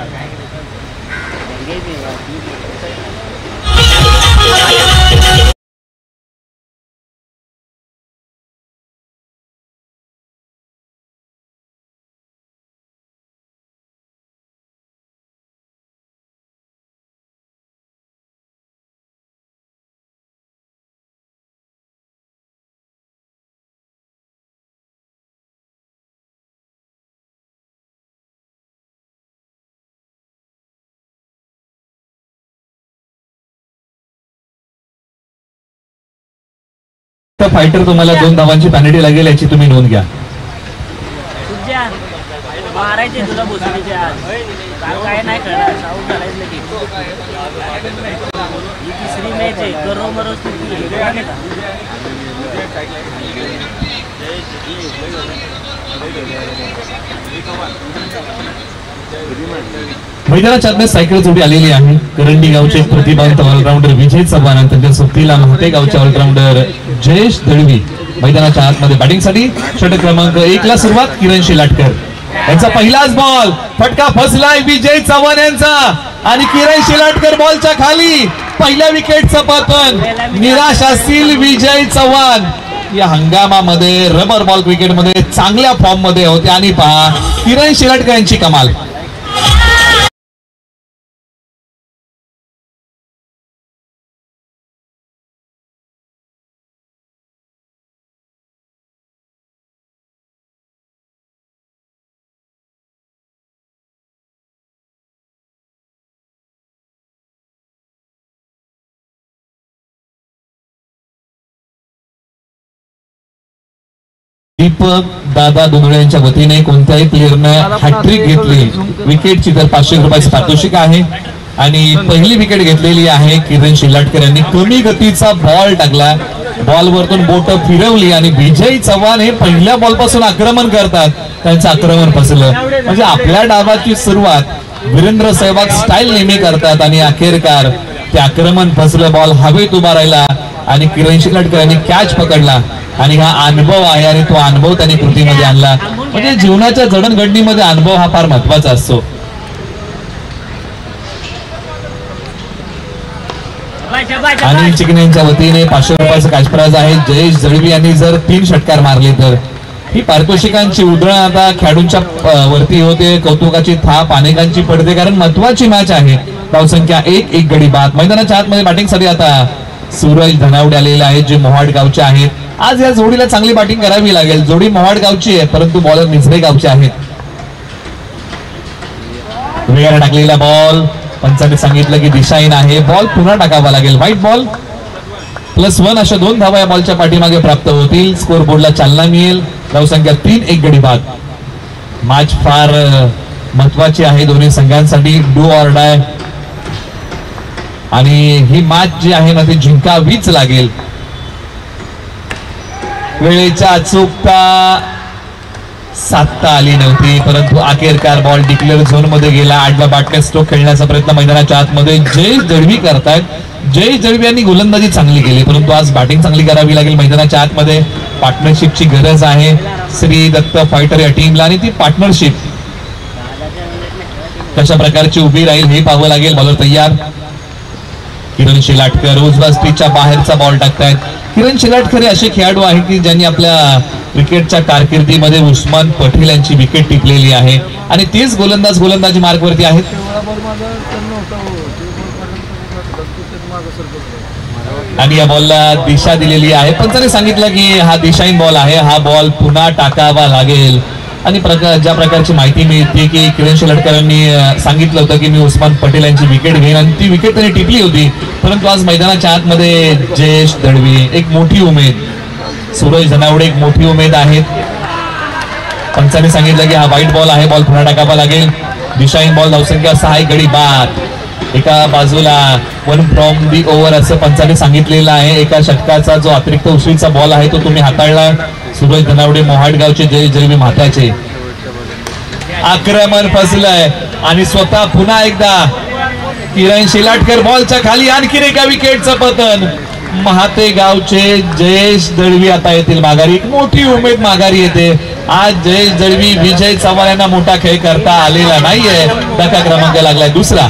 फायटर तुम्हाला 2 धावांची पेनल्टी लागेल याची तुम्ही नोंद घ्या. मारायचे तुला भोसडीचे आज काय नाही करणार. साऊथ झालायच लगेच. ही 3री मॅच आहे. करो मरो मैदानाच्या आतमध्ये सायकल जोडी आलेली आहे. करंडी गावचे प्रतिभावंत ऑलराऊंडर विजय चव्हाण आणि त्यांच्या सोबतीला महते गावचे ऑलराऊंडर जयेश दळवी मैदानाच्या आतमध्ये बॅटिंगसाठी. षटक क्रमांक 1 ला सुरुवात किरण शिलाटकर यांचा पहिलाच बॉल फटका फसलाय विजय चव्हाण यांचा आणि किरण शिलाटकर बॉलच्या खाली. पहिल्या विकेटचं पतन. निराश असतील विजय चव्हाण. या हंगामामध्ये रबर बॉल क्रिकेटमध्ये चांगल्या फॉर्म मध्ये होते आणि पहा किरण शिलाटकर यांची कमाल. दीपक दादा दुधळे यांच्या वतीने कोणत्याही प्लेअरनं हॅट्रिक घेतली विकेटची तर 500 रुपयाची पारितोषिक आहे. आणि पहिली विकेट घेतलेली आहे किरण शिलाटकर यांनी. कमी गतीचा बॉल टाकला. बॉलवरतून बोट फिरवली आणि विजय चव्हाण हे पहिल्या बॉल पासून आक्रमण करतात. त्यांचं आक्रमण फसलं. म्हणजे आपल्या डावाची सुरुवात वीरेंद्र सहवाग स्टाईल नेहमी करतात आणि अखेरकार ते आक्रमण फसलं. बॉल हवेत उभा राहिला आणि किरण शिलाटकर यांनी कॅच पकडला. आणि हा अनुभव आहे आणि तो अनुभव त्यांनी कृतीमध्ये आणला. म्हणजे जीवनाच्या जडणघडणीमध्ये अनुभव हा फार महत्वाचा असतो. आणि चिकण्यांच्या वतीने 500 रुपयाचं कॅश प्राइज आहे. जयेश दळवी यांनी जर 3 षटकार मारले तर ही पारितोषिकांची उधळण आता खेळाडूंच्या वरती होते. कौतुकाची थाप अनेकांची पडते कारण महत्वाची मॅच आहे. धावसंख्या 1 गडी बाद. मैदानाच्या आतमध्ये बॅटिंगसाठी आता सूरज धनावडे आलेले आहेत जे मोहाड गावचे आहेत. आज या जोडीला चांगली बॅटिंग करावी लागेल. जोडी मोहाड गावची आहे परंतु बॉलर निझरे गावचे आहेत. वेगाने टाकलेला बॉल. पंचांनी सांगितलं की दिशाहीन आहे. बॉल पुन्हा टाकावा लागेल. व्हाईट बॉल +1 अशा 2 धावा या बॉलच्या पाठीमागे प्राप्त होतील. स्कोर बोर्डला चालना मिळेल. धावसंख्या 3 गडी बाद. मॅच फार महत्वाची आहे दोन्ही संघांसाठी. Do or die. आणि ही मॅच जी आहे ना ती जिंकावीच लागेल. वेळेच्या अचूकता साधता आली नव्हती परंतु अखेरकार बॉल डिक्लेअर झोन मध्ये गेला. 8ला बॅटने स्ट्रोक खेळण्याचा प्रयत्न मैदानाच्या आतमध्ये जयेश दळवी करतायत. जयेश दळवी यांनी गोलंदाजी चांगली केली परंतु आज बॅटिंग चांगली करावी लागेल. मैदानाच्या आतमध्ये पार्टनरशिपची गरज आहे श्री दत्त फायटर या टीमला आणि ती पार्टनरशिप कशा प्रकारची उभी राहील हे पाहावं लागेल. बॉलर तयार. किरण शिलाटकर उजव्या स्टिकच्या बाहेरचा बॉल टाकतायत. किरण शिलाटकर हे असे खेळाडू आहेत की ज्यांनी आपल्या क्रिकेटच्या कारकिर्दीमध्ये उस्मान पटेल यांची विकेट टिपलेली आहे आणि तेच गोलंदाजी मार्गवरती आहेत. आणि या बॉलला दिशा दिलेली आहे. पंचाने सांगितलं की हा दिशाहीन बॉल आहे. हा बॉल पुन्हा टाकावा लागेल. आणि ज्या प्रकारची माहिती मिळते की किरण शिलाटकर यांनी सांगितलं होतं की मी उस्मान पटेल यांची विकेट घेईन आणि ती विकेट त्यांनी टिपली होती परंतु आज मैदानाच्या आतमध्ये जयेश दळवी एक मोठी उमेद. सूरज धनावडे एक मोठी उमेद आहेत. पंचाने सांगितलं की हा व्हाईट बॉल आहे. बॉल पुन्हा टाकावा लागेल. दिशाहीन बॉल. धावसंख्या 6 गडी बाद. एका बाजूला 1 फ्रॉम दी ओव्हर असं पंचाने सांगितलेलं आहे. एका षटकाचा जो अतिरिक्त उसळीचा बॉल आहे तो तुम्ही हाताळला. सूरज धनावडे मोहाडगावचे जय जलवी म्हात्याचे. आक्रमण फसलंय आणि स्वतः पुन्हा एकदा किरण शिलाटकर बॉलच्या खाली. आणखी एका विकेटचं पतन. महाते गावचे जयेश दळवी आता येतील माघारी. एक मोठी उमेद माघारी येते. आज जयेश दळवी विजय चव्हाण यांना मोठा खेळ करता आलेला नाहीये. धक्का क्रमांक लागलाय दुसरा.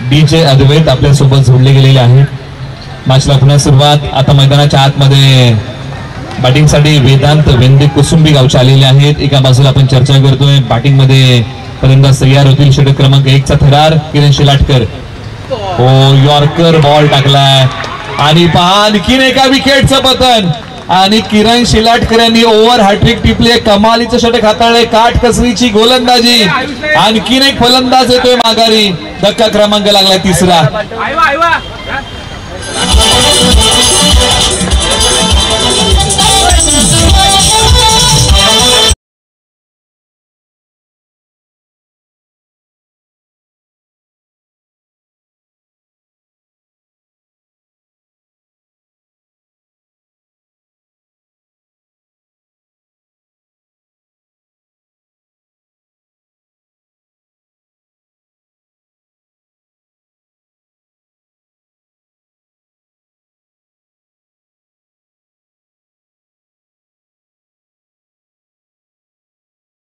डीजे अद्वैत आपल्या सोबत जोडले गेलेले आहेत. मॅचला पुन्हा सुरुवात. आता मैदानाच्या आतमध्ये बॅटिंगसाठी वेदांत वेंदे कुसुंबी गावचे आलेले आहेत. एका बाजूला आपण चर्चा करतोय. बॅटिंग मध्ये फलंदाज तयार होतील. षटक क्रमांक 1 चा थरार किरण शिलाटकर. हो यॉर्कर बॉल टाकलाय आणि पहा आणखीन एका विकेटचं पतन. आणि किरण शिलाटकर यांनी ओव्हर हॅट्रिक टिपले. कमालीचं षटक हाताळले. काठ कसरीची गोलंदाजी. आणखीन एक फलंदाज येतोय माघारी. धक्का क्रमांक लागलाय तिसरा.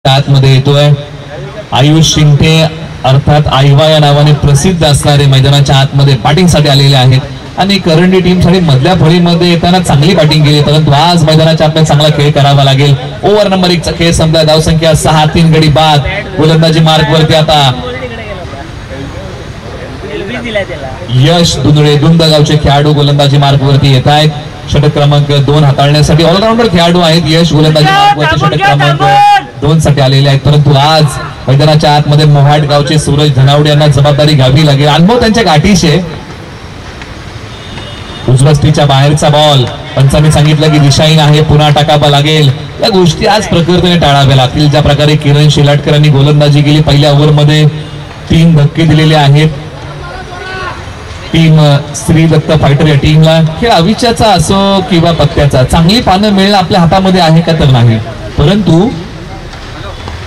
आतमध्ये येतोय आयुष शिंगटे अर्थात आईवा या नावाने प्रसिद्ध असणारे मैदानाच्या आतमध्ये बॅटिंग साठी आलेले आहेत. आणि करंडी टीम साठी मधल्या फळीमध्ये येताना चांगली बॅटिंग केली. परंतु आज मैदानाच्या आपल्याला चांगला खेळ करावा लागेल. ओव्हर नंबर 1 चा खेळ संपला. धावसंख्या 6. 3 गडी बाद. गोलंदाजी मार्ग वरती आता यश दुंदळे दुंदगावचे खेळाडू गोलंदाजी मार्ग वरती येत आहेत. षटक क्रमांक 2 हाताळण्यासाठी ऑलराऊंडर खेळाडू आहेत. यश गोलंदाजी मार्ग वरती षटक क्रमांक 2 साठी आलेले आहेत. परंतु आज मैदानाच्या आतमध्ये मोहाड गावचे सूरज धनावडे यांना जबाबदारी घ्यावी लागेल. अनुभव त्यांच्या गाठीचे. उजवस्तीच्या बाहेरचा बॉल पंचांनी सांगितलं की दिशाहीन आहे. पुन्हा टाकावा लागेल. या गोष्टी आज प्रकृतीने टाळाव्या लागतील. ज्या प्रकारे किरण शिलाटकर यांनी गोलंदाजी केली. पहिल्या ओव्हरमध्ये 3 धक्के दिलेले आहेत. टीम श्री दत्त फायटर या टीमला खेळ अविच्याचा असो किंवा पत्त्याचा चांगली पानं मिळणं आपल्या हातामध्ये आहे का तर नाही. परंतु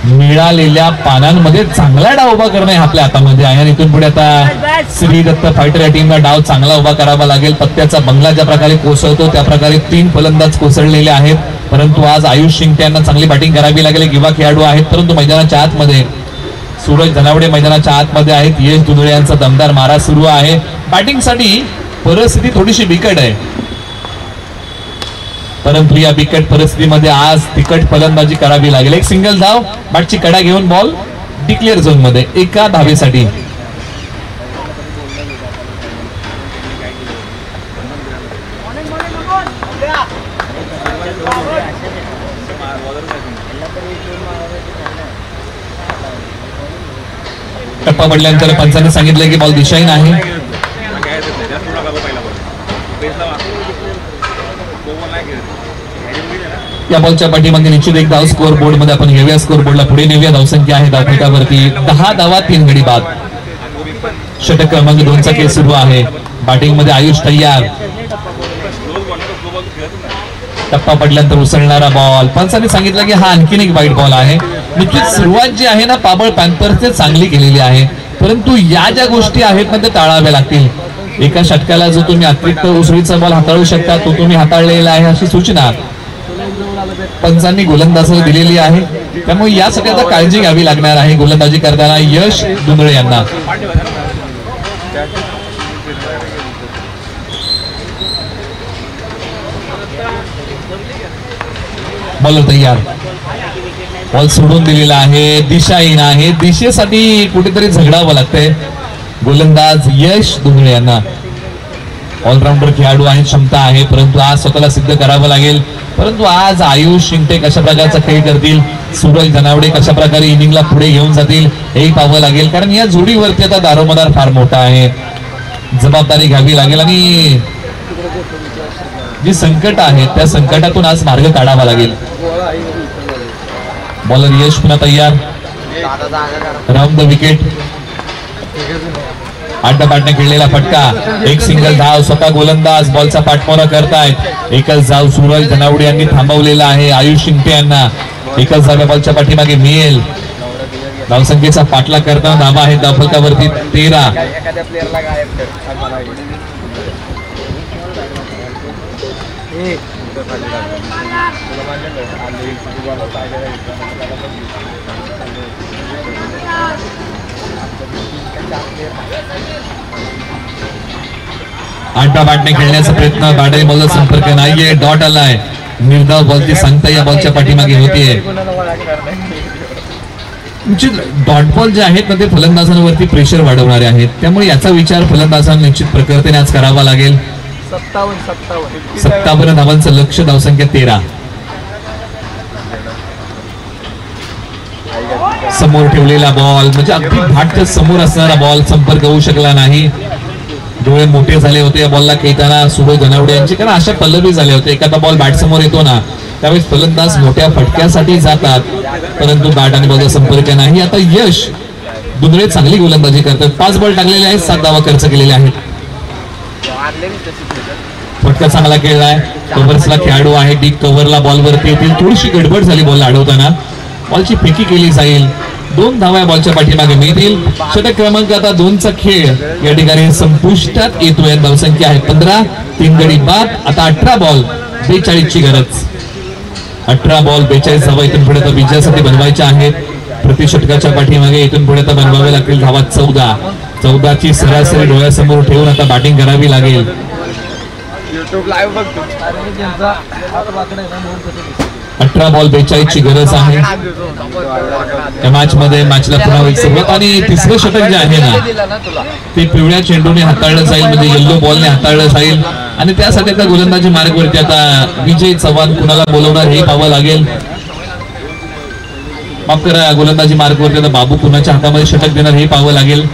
मिळालेल्या पानांमध्ये चांगला डाव उभा करणं आपल्या हातामध्ये आहे. आणि इथून पुढे आता श्री दत्त फायटर या टीमला डाव चांगला उभा करावा लागेल. पत्त्याचा बंगला ज्या प्रकारे कोसळतो त्या प्रकारे 3 फलंदाज कोसळलेले आहेत. परंतु आज आयुष शिंगटे यांना चांगली बॅटिंग करावी लागेल. युवा खेळाडू आहेत. परंतु मैदानाच्या आतमध्ये सूरज धनावडे मैदानाच्या आतमध्ये आहेत. यश दुंदळे यांचा दमदार मारा सुरू आहे. बॅटिंगसाठी परिस्थिती थोडीशी बिकट आहे. परंतु या बिकट परिस्थितीमध्ये आज तिकट फलंदाजी करावी लागेल. एक सिंगल धाव. बॅटची कडा घेऊन बॉल डिक्लेअर झोन मध्ये एका धावेसाठी. टप्पा पडल्यानंतर पंचांनी सांगितलं की बॉल दिशाहीन आहे. या बॉलच्या पाठीमागे निश्चित एक धाव स्कोअर बोर्ड मध्ये आपण घेऊया. स्कोअर बोर्डला पुढे नेऊया. धावसंख्या आहे धावफलकावरती 10 धावा 3 गडी बाद. षटक क्रमांक 2 चा खेळ सुरू आहे. बॅटिंग मध्ये आयुष तयार. टप्पा पडल्यानंतर उसळणारा बॉल. पंचांनी सांगितलं की हा आणखीन एक वाईट बॉल आहे. निश्चित सुरुवात जी आहे ना पाबळ पॅन्थर्सने चांगली केलेली आहे. परंतु या ज्या गोष्टी आहेत ना त्या टाळाव्या लागतील. एका षटकाला जो तुम्ही अतिरिक्त उसळीचा बॉल हाताळू शकता तो तुम्ही हाताळलेला आहे अशी सूचना पंचांनी गोलंदाजाला दिलेली आहे. त्यामुळे यासाठी आता काळजी घ्यावी लागणार आहे गोलंदाजी करताना यश दुंदळे यांना. बॉलर तयार, बॉल सोडून दिलेला आहे, दिशाहीन आहे, दिशेसाठी कुठेतरी झगडावं लागतंय गोलंदाज यश दुंगळे यांना. ऑलराऊंडर खेळाडू आहे, क्षमता आहे, परंतु आज स्वतःला सिद्ध करावं लागेल. परंतु आज आयुष शिंगटे कशा प्रकारचा खेळ करतील, सूरज धनावडे कशा प्रकारे इनिंगला पुढे घेऊन जातील हेही पाहावं लागेल, कारण या जोडीवरती आता दारोमदार फार मोठा आहे, जबाबदारी घ्यावी लागेल आणि जी संकट आहे त्या संकटातून आज मार्ग काढावा लागेल. बॉलर यश पुन्हा तयार, राऊंड द विकेट, अड्डापाटने खेळलेला फटका, एक सिंगल धाव, स्वतः गोलंदाज बॉलचा पाठमोरा करतायत. एकच धाव सूरज धनावडे यांनी थांबवलेला आहे आयुष शिंगटे यांना. एकच धाव बॉलच्या पाठीमागे मिळेल. धावसंख्येचा पाठलाग करताना धावा आहेत धावफलकावरती 13. अड्डापाटने खेळण्याचा प्रयत्न, गाडी बॉलचा संपर्क नाहीये, डॉट आलाय. निर्धाव बॉलची सांगता या बॉलच्या पाठीमागे होतीये. डॉट बॉल जे आहेत ना ते फलंदाजांवरती प्रेशर वाढवणारे आहेत, त्यामुळे याचा विचार फलंदाजांना निश्चित प्रकारे आज करावा लागेल. 57 धावांचं लक्ष, धावसंख्या 13. समोर ठेवलेला बॉल म्हणजे अगदी भाटच्या समोर असणारा बॉल, संपर्क होऊ शकला नाही. डोळे मोठे झाले होते या बॉलला खेळताना सूरज धनावडे यांचे, कारण अशा पल्लवी झाले होते. एखादा बॉल बॅट समोर येतो ना त्यावेळेस फलंदाज मोठ्या फटक्यासाठी जातात, परंतु बॅट आणि बॉलचा संपर्क नाही. आता यश दुंगळे चांगली गोलंदाजी करतात, 5 बॉल टाकलेले आहेत, 7 धावा खर्च केलेले आहेत. फटका चांगला खेळलाय, कव्हर्सला खेळाडू आहे, डीप कव्हरला बॉलवरती येतील. थोडीशी गडबड झाली बॉल अडवताना, बॉलची फेकी केली जाईल. 2 धावा बॉलच्या पाठीमागे मिळतील. षटक क्रमांक आता 2चा खेळ या ठिकाणी संपुष्टात येतोय. धावसंख्या आहे 15, 3 गडी बाद. आता 18 बॉल 42ची गरज. 18 बॉल 42 धावा इथून पुढे तर विजयासाठी बनवायच्या आहेत. प्रति षटकाच्या पाठीमागे इथून पुढे तर बनवावे लागतील धावा 14ची सरासरी डोळ्यासमोर ठेवून आता बॅटिंग करावी लागेल. 18 बॉल 42ची गरज आहे या मॅच मध्ये. मॅचला पुन्हा होईल सुरुवात आणि तिसरं षटक जे आहे ना ते पिवळ्या चेंडूने हाताळलं जाईल, म्हणजे येल्लो बॉलने हाताळलं जाईल आणि त्यासाठी आता गोलंदाजी मार्गवरती आता विजय चव्हाण कुणाला बोलवणार हे पाहावं लागेल. माफ करा, गोलंदाजी मार्गवरती आता बाबू कुणाच्या हातामध्ये षटक देणार हे पाहावं लागेल,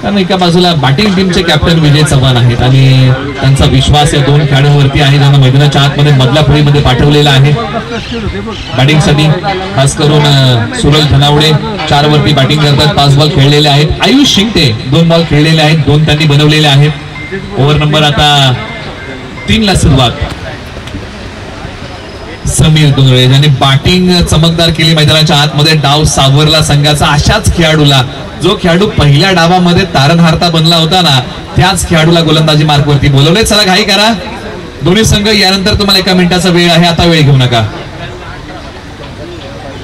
कारण एका बाजूला बॅटिंग टीमचे कॅप्टन विजय चव्हाण आहेत आणि त्यांचा विश्वास या 2 खेळाडूंवरती आहे ज्यांना मैदानाच्या आतमध्ये मधल्या फळीमध्ये पाठवलेला आहे बॅटिंगसाठी. खास करून सूरज धनावडे 4 वरती बॅटिंग करतात, 5 बॉल खेळलेले आहेत. आयुष शिंगटे 2 बॉल खेळलेले आहेत, 2 त्यांनी बनवलेले आहेत. ओव्हर नंबर आता 3 ला सुरुवात. समीर दुंगळे ज्यांनी बॅटिंग चमकदार केली मैदानाच्या आतमध्ये, डाव सावरला संघाचा. अशाच खेळाडूला, जो खेळाडू पहिल्या डावामध्ये तारणहारता बनला होता ना, त्याच खेळाडूला गोलंदाजी मार्कवरती बोलवले. चला घाई करा दोन्ही संघ, यानंतर तुम्हाला 1 मिनिटाचा वेळ आहे, आता वेळ घेऊ नका.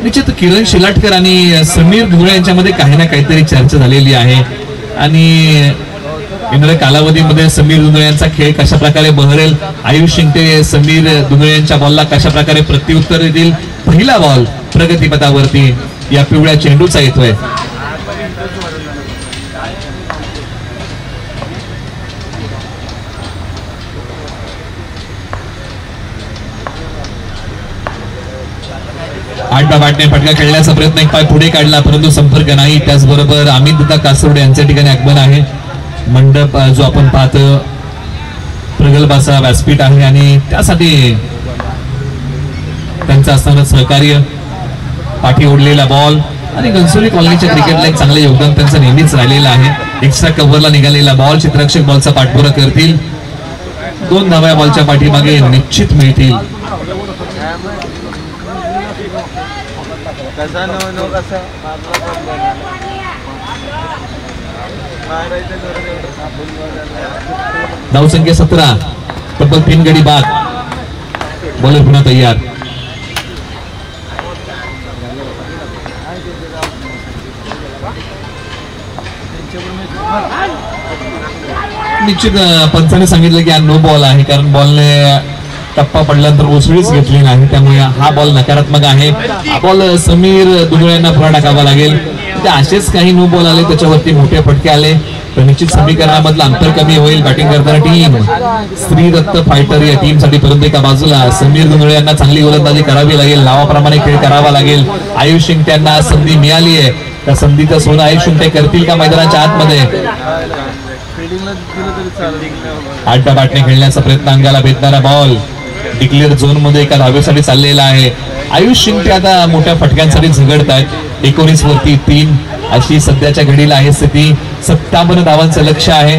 निश्चित किरण शिलाटकर आणि समीर दुंगळे यांच्यामध्ये काही ना काहीतरी चर्चा झालेली आहे आणि येणाऱ्या कालावधीमध्ये समीर दुंगळे यांचा खेळ कशा प्रकारे बहरेल, आयुष शिंगटे समीर दुंगळे यांच्या बॉलला कशा प्रकारे प्रत्युत्तर देतील. पहिला बॉल प्रगतीपथावरती या पिवळ्या चेंडूचा येतोय. अड्डापाटने फटका खेळण्याचा प्रयत्न, 1 पाय पुढे काढला परंतु संपर्क नाही. त्याचबरोबर अमित दत्ता कासोडे यांच्या ठिकाणी आगमन आहे. मंडप जो आपण पाहतो प्रगल्भ असा व्यासपीठ आहे आणि त्यासाठी त्यांचं असणारं सहकार्य. पाठी ओढलेला बॉल आणि घनसोली कॉलनीच्या क्रिकेटला एक चांगलं योगदान त्यांचं नेहमीच राहिलेलं आहे. एक्स्ट्रा कव्हरला निघालेला बॉल, चित्ररक्षक बॉलचा पाठपुरा करतील. 2 धावा बॉलच्या पाठीमागे निश्चित मिळतील. धावसंख्या 17, तब्बल 3 गडी बाद. बॉलर पुन्हा तयार. निश्चित पंचाने सांगितलं की हा नो बॉल आहे, कारण बॉलने टप्पा पडल्यानंतर उसळीच घेतली नाही, त्यामुळे हा बॉल नकारात्मक आहे. हा बॉल समीर दुगळे यांना पुन्हा टाकावा लागेल. असेच काही नो बॉल आले, त्याच्यावरती मोठे फटके आले तर निश्चित समीकरणामधलं अंतर कमी होईल. बॅटिंग करताना टीम श्री दत्त फायटर या टीम साठी, परंतु एका बाजूला समीर दुगळे यांना चांगली गोलंदाजी करावी लागेल, नावाप्रमाणे खेळ करावा लागेल. आयुष शिंगटे यांना संधी मिळाली आहे, त्या संधीचं सोनं आयुष शिंगटे करतील का मैदानाच्या आतमध्ये? आड्डा बाटणे खेळण्याचा प्रयत्न, अंगाला भेटणारा बॉल डिक्लेअर झोन मध्ये एका धावेसाठी चाललेला आहे. आयुष शिंगटे आता मोठ्या फटक्यांसाठी झगडत आहेत. 19 वरती 3 अशी सध्याच्या घडीला आहे स्थिती. 57 धावांचं लक्ष आहे.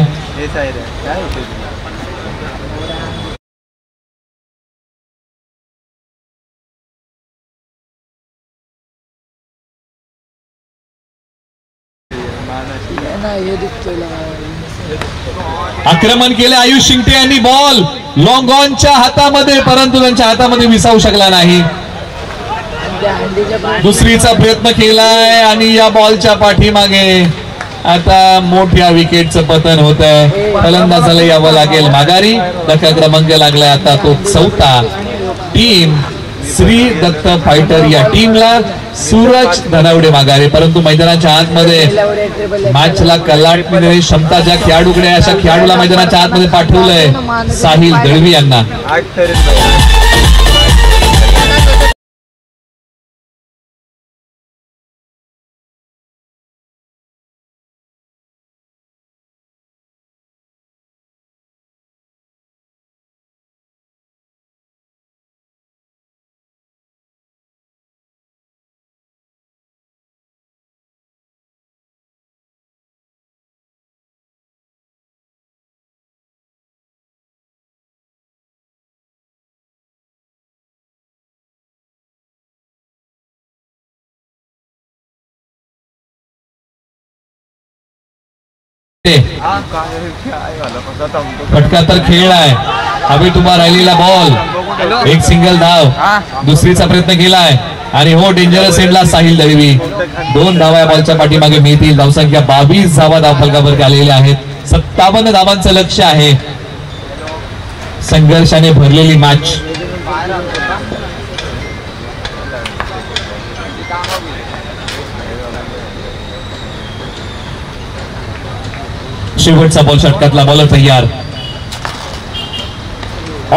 आक्रमण केले आयुष शिंगटे यांनी, बॉल लॉंग ऑनच्या हातामध्ये, परंतु त्यांच्या हातामध्ये विसावू शकला नाही. दुसरीचा प्रयत्न केलाय आणि या बॉलच्या पाठीमागे आता मोठ्या विकेटचं पतन होत आहे. फलंदाजाला यावं लागेल माघारी. धक्का क्रमांक लागलाय आता तो 4था. टीम श्री दत्त फायटर या टीमला सूरज धनावडे माघारी, परंतु मैदानाच्या आतमध्ये मॅचला कलाटण्याची क्षमता ज्या खेळाडूकडे अशा खेळाडूला मैदानाच्या आतमध्ये पाठवलंय साहिल दळवी यांना. फटका तर खेळ आहे. हवेत उभा राहिलेला बॉल, एक सिंगल धाव. दुसरीचा प्रयत्न केलाय आणि हो डेंजरस एंडला साहिल दळवी. 2 धावा या बॉलच्या पाठीमागे मिळतील. धावसंख्या 22 धावा धावफलकावर आलेल्या आहेत. 57 धावांचं लक्ष आहे. संघर्षाने भरलेली मॅच. शेवटचा बॉल षटकातला बॉलर तयार.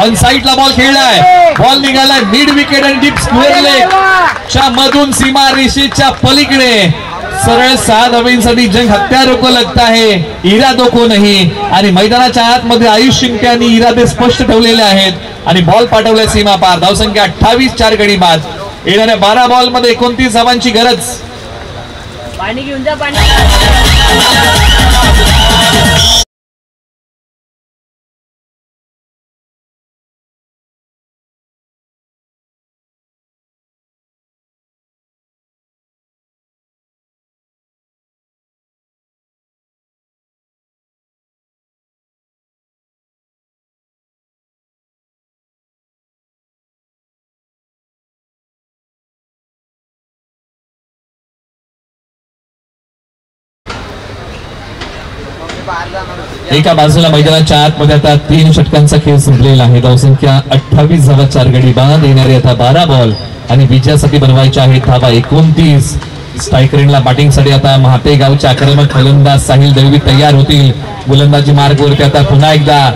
ऑन साइडला बॉल खेळलाय, बॉल निघालाय मिड विकेट आणि डीप स्क्वेअर लेगच्या मधून सीमा रेषेच्या पलीकडे. सरळ 6 धावांसाठी जंग हत्यारों को लगता है इरादों को नहीं. आणि मैदानाच्या आतमध्ये आयुष शिंगटे यांनी इरादे स्पष्ट ठेवलेले आहेत आणि बॉल पाठवलाय सीमा पार. धावसंख्या 28, 4 गडी बाद. येणाऱ्या 12 बॉल मध्ये 29 धावांची गरज. पाणी घेऊन जा, पाणी. एका बाजूला मैदानाच्या आतमध्ये आता 3 षटकांचा खेळ संपलेला आहे. धावसंख्या 28 धावा, 4 गडी बाद. येणारे आता 12 बॉल आणि विजयासाठी बनवायच्या आहेत धावा 29. स्ट्राईक रेंजला बॅटिंगसाठी आता महाते गावचे आक्रमक फलंदाज साहिल दळवी तयार होतील. गोलंदाजी मार्गवरती आता पुन्हा एकदा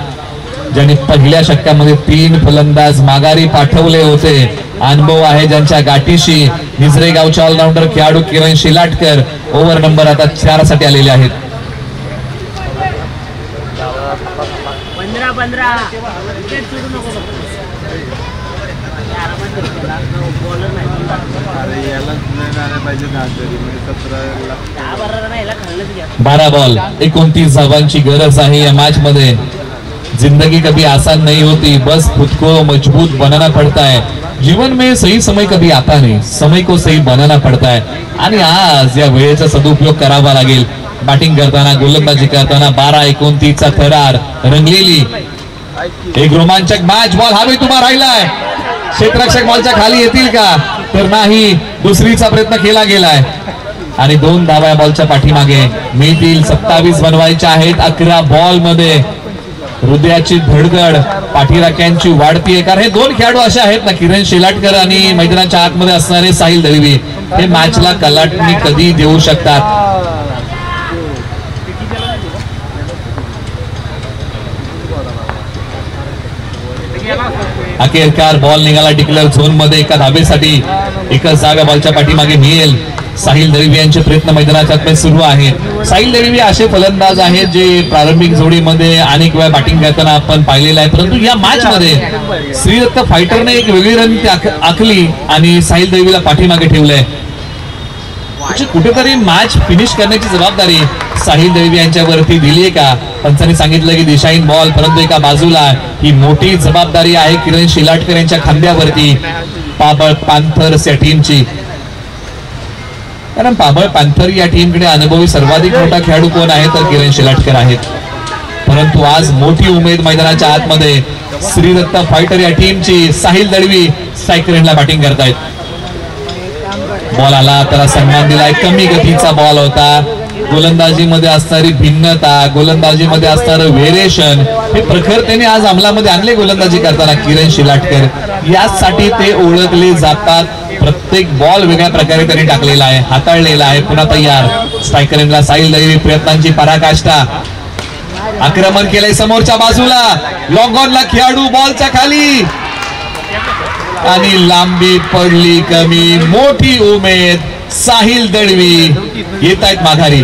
ज्यांनी पहिल्या षटकामध्ये 3 फलंदाज माघारी पाठवले होते, अनुभव आहे ज्यांच्या गाठीशी, निजरे गावचे ऑलराऊंडर खेळाडू किरण शिलाटकर ओव्हर नंबर आता 4 साठी आलेले आहेत. 15 विकेट सोडू नको. बॉलर नाही पाहिजे. 12 बॉल 29 धावांची गरज आहे या मॅच मध्ये. जिंदगी कभी आसान नहीं होती, बस खुद को मजबूत बनाना पड़ता है. जीवन में सही समय कभी आता नहीं, समय को सही बनाना पड़ता है. आणि आज या वेळेचा सदुपयोग करावा लागेल. बॅटिंग करताना, गोलंदाजी करताना 12-29 चा थरार रंगलेली एक रोमांचक मॅच. बॉल हवेत उभा राहिलाय. क्षेत्ररक्षक बॉलच्या खाली येतील का? तर नाही. दुसरीचा प्रयत्न केला गेलाय आणि 2 धावा बॉलच्या पाठीमागे मिळतील. 27 बनवायच्या आहेत 11 बॉल मध्ये. हृदयाची धडधड पाठीराख्यांची वाढती. कारण हे दोन खेळाडू असे आहेत ना, किरण शेलाटकर आणि मैदानाच्या आतमध्ये असणारे साहिल दळवी, हे मॅचला कलाटणी कधी देऊ शकतात. अखेरकार बॉल निघाला डिक्लेअर झोन मध्ये एका धाबेसाठी. एकच जागा बॉलच्या पाठीमागे मिळेल. साहिल दळवी यांचे प्रयत्न मैदानाच्या आतमध्ये सुरू आहेत. साहिल दळवी असे फलंदाज आहेत जे प्रारंभिक जोडीमध्ये अनेक वेळा बॅटिंग करताना आपण पाहिलेलं आहे, परंतु या मॅच मध्ये श्रीदत्त फायटरने एक वेगळी रणनीती आखली आणि साहिल दळवीला पाठीमागे ठेवलंय. कुठेतरी मॅच फिनिश करण्याची जबाबदारी साहिल दळवी यांच्यावरती दिली आहे का? पंचांनी सांगितलं की दिशाहीन बॉल, परंतु एका बाजूला ही मोठी जबाबदारी आहे किरण शेलाटकर यांच्या खांद्यावरती पाबळ पॅन्थर्स या टीमची. कारण पाबळ पॅन्थर या टीमकडे अनुभवी सर्वाधिक मोठा खेळाडू कोण आहे तर किरण शेलाटकर आहेत. परंतु आज मोठी उमेद मैदानाच्या आतमध्ये श्रीदत्त फायटर या टीमची. साहिल दळवी स्ट्राईक रेंजला बॅटिंग करतायत. बॉल आला, त्याला सन्मान दिलाय. कमी गतीचा बॉल होता. गोलंदाजीमध्ये असणारी भिन्नता, गोलंदाजीमध्ये असणारं व्हेरिएशन हे प्रखरतेने आज अंमलामध्ये आणले गोलंदाजी करताना किरण शेलाटकर. यासाठी ते ओळखले जातात. प्रत्येक बॉल वेगळ्या प्रकारे त्यांनी टाकलेला आहे, हाताळलेला आहे. पुन्हा तयार स्ट्रायकरला साहिल दळवी, प्रयत्नांची पराकाष्ठा. आक्रमण केलंय समोरच्या बाजूला, लॉंग ऑनला खेळाडू बॉलच्या खाली आणि लांबी पडली कमी. मोठी उमेद साहिल दळवी येत आहेत माघारी.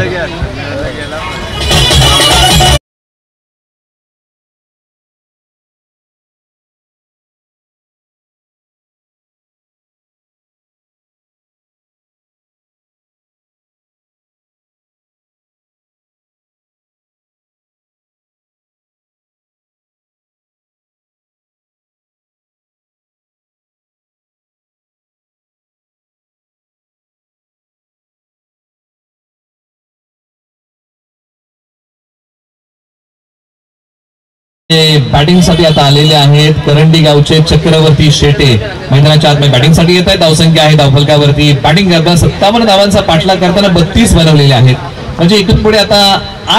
बॅटिंग साठी आता आलेले आहेत करंडी गावचे चक्रवर्ती शेटे. मैदानाच्या आतमध्ये बॅटिंग साठी येत आहेत. धावसंख्या आहे धावफलकावरती. बॅटिंग करताना 57 धावांचा पाठलाग करताना 32 बनवलेले आहेत. म्हणजे इथून पुढे आता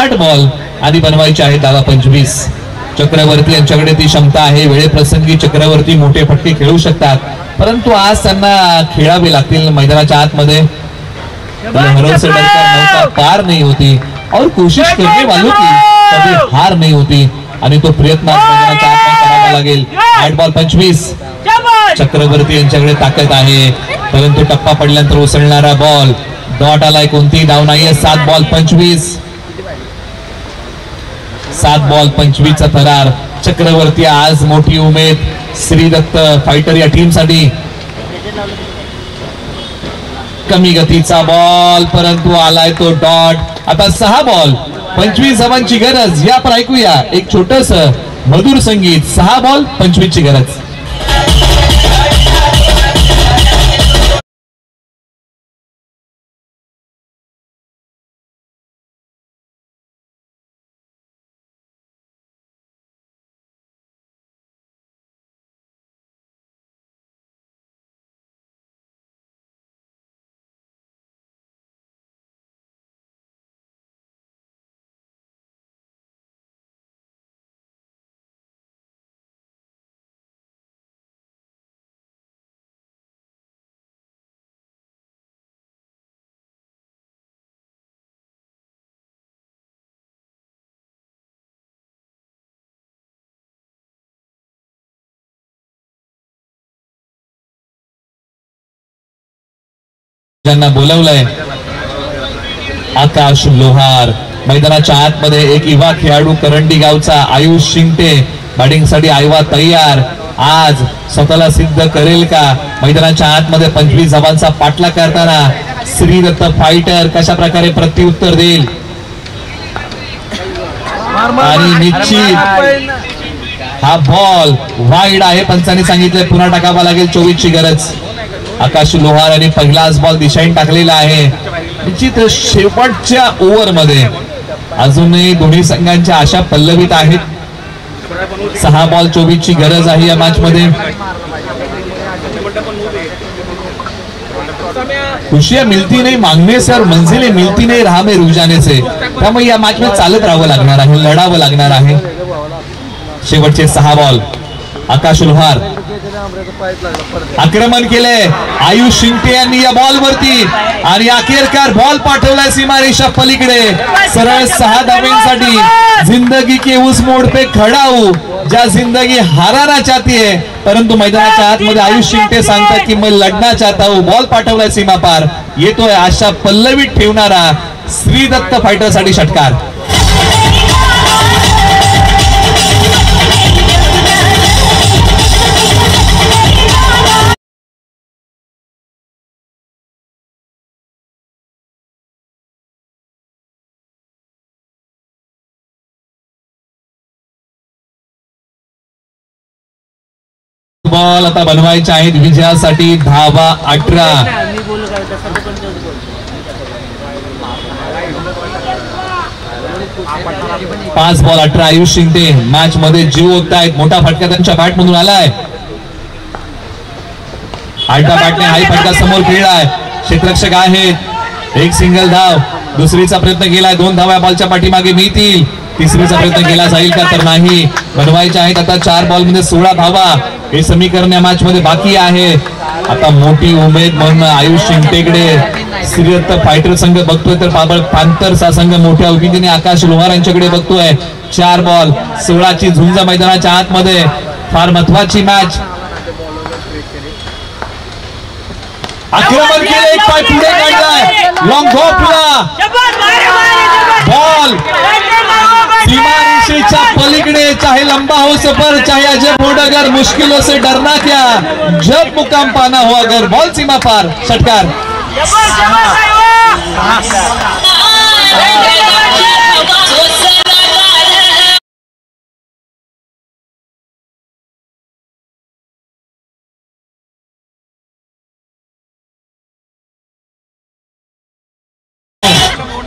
8 बॉल आधी बनवायचे आहेत. धावा 25. चक्रवर्ती यांच्याकडे ती क्षमता आहे. वेळेप्रसंगी चक्रवर्ती मोठे फटके खेळू शकतात, परंतु आज त्यांना खेळावे लागतील मैदानाच्या आतमध्ये. भरोसे नव्हता, पार नाही होती और कोशिश करने वालों की कभी हार नहीं होती आणि तो प्रयत्न करावा लागेल. 8 बॉल 25. चक्रवर्ती यांच्याकडे ताकद आहे, परंतु टप्पा पडल्यानंतर उसळणारा बॉल. डॉट आलाय, कोणतीही धाव नाहीये. 7 बॉल 25. 7 बॉल 25 चा थरार. चक्रवर्ती आज मोठी उमेद श्रीदत्त फायटर या टीम साठी. कमी गतीचा बॉल, परंतु आलाय तो डॉट. आता 6 बॉल 25 धावांची गरज. या पर ऐकूया एक छोटस मधुर संगीत. 6 बॉल 25 ची गरज. ज्यांना बोलवलंय आकाश लोहार. मैदानाच्या आतमध्ये एक युवा खेळाडू करंडी गावचा आयुष शिंगटे. बॅटिंग साठी आयवा तयार. आज स्वतःला सिद्ध करेल का? मैदानाच्या आतमध्ये 25 धावांचा पाठलाग करताना श्रीदत्त फायटर कशा प्रकारे प्रत्युत्तर देईल आणि निश्चित हा बॉल वाईड आहे. पंचांनी सांगितले पुन्हा टाकावा लागेल. 24 ची गरज. आकाश लोहार आणि पहिलाच बॉल दिशाहीन टाकलेला आहे. निश्चित शेवटच्या ओव्हर मध्ये अजूनही दोन्ही संघांच्या आशा पल्लवित आहेत. 6 बॉल 24 ची गरज आहे या मॅच मध्ये. खुशियां मिलती नाही मांगने से और मंजिलें मिलती नाही राह में रुक जाने से. त्यामुळे या मॅच मध्ये चालत राहावं लागणार आहे, लढावं लागणार आहे. शेवटचे 6 बॉल. आकाश लोहार आक्रमण केले. आयुष शिंगटे यांनी या बॉल वरती आणि अखेरकार बॉल पाठवलाय सीमारेषा पलीकडे. सरळ 6 धावांसाठी. जिंदगी के उस मोड पे खडा हूं ज्या जिंदगी हाराना चाहती है, परंतु मैदानाच्या आतमध्ये आयुष शिंगटे सांगतात की मैं लढना चाहता हूं. बॉल पाठवलाय सीमा पार. येतोय आशा पल्लवीत ठेवणारा श्री दत्त फायटर साठी षटकार. बॉल आता बनवायचे आहेत विजयासाठी. धावा 18. मी बोलू काय तसं पण तोच बोल. 5 बॉल 18. आयुष शिंदे मॅच मध्ये जीव ओततायत. मोठा फटका त्यांच्या बॅट मधून आलाय. आलटा बॅटने हाय फटका समोर खेळलाय. क्षेत्ररक्षक आहेत. एक सिंगल धाव. दुसरीचा प्रयत्न केलाय. 2 धावा बॉलच्या पाठीमागे मिळतील. तिसरीचा प्रयत्न केला जाईल का तर नाही. बनवायचे आहेत आता 4 बॉल मध्ये 16 धावा. हे समीकरण या मॅच मध्ये बाकी आहे. आता मोठी उमेद म्हणून आयुष शिंगटेकडे श्रीदत्त फायटर संघ बघतोय तर पाबळ पॅन्थर्स हा संघ मोठ्या उमेदीने आकाश लोहार यांच्याकडे बघतोय. 4 बॉल 16 ची झुंज मैदानाच्या आतमध्ये. फार महत्वाची मॅच. आक्रमण केले. एक पाय पुढे काढलाय. लॉंग ड्रॉपला बॉल सीमारेषेच्या पलीकडे. चाहे लंबा हो सफर, चाहे अजब हो डगर, मुश्किलों से डरना क्या, जब मुकाम पाना हो अगर. बॉल सीमा पार. षटकार.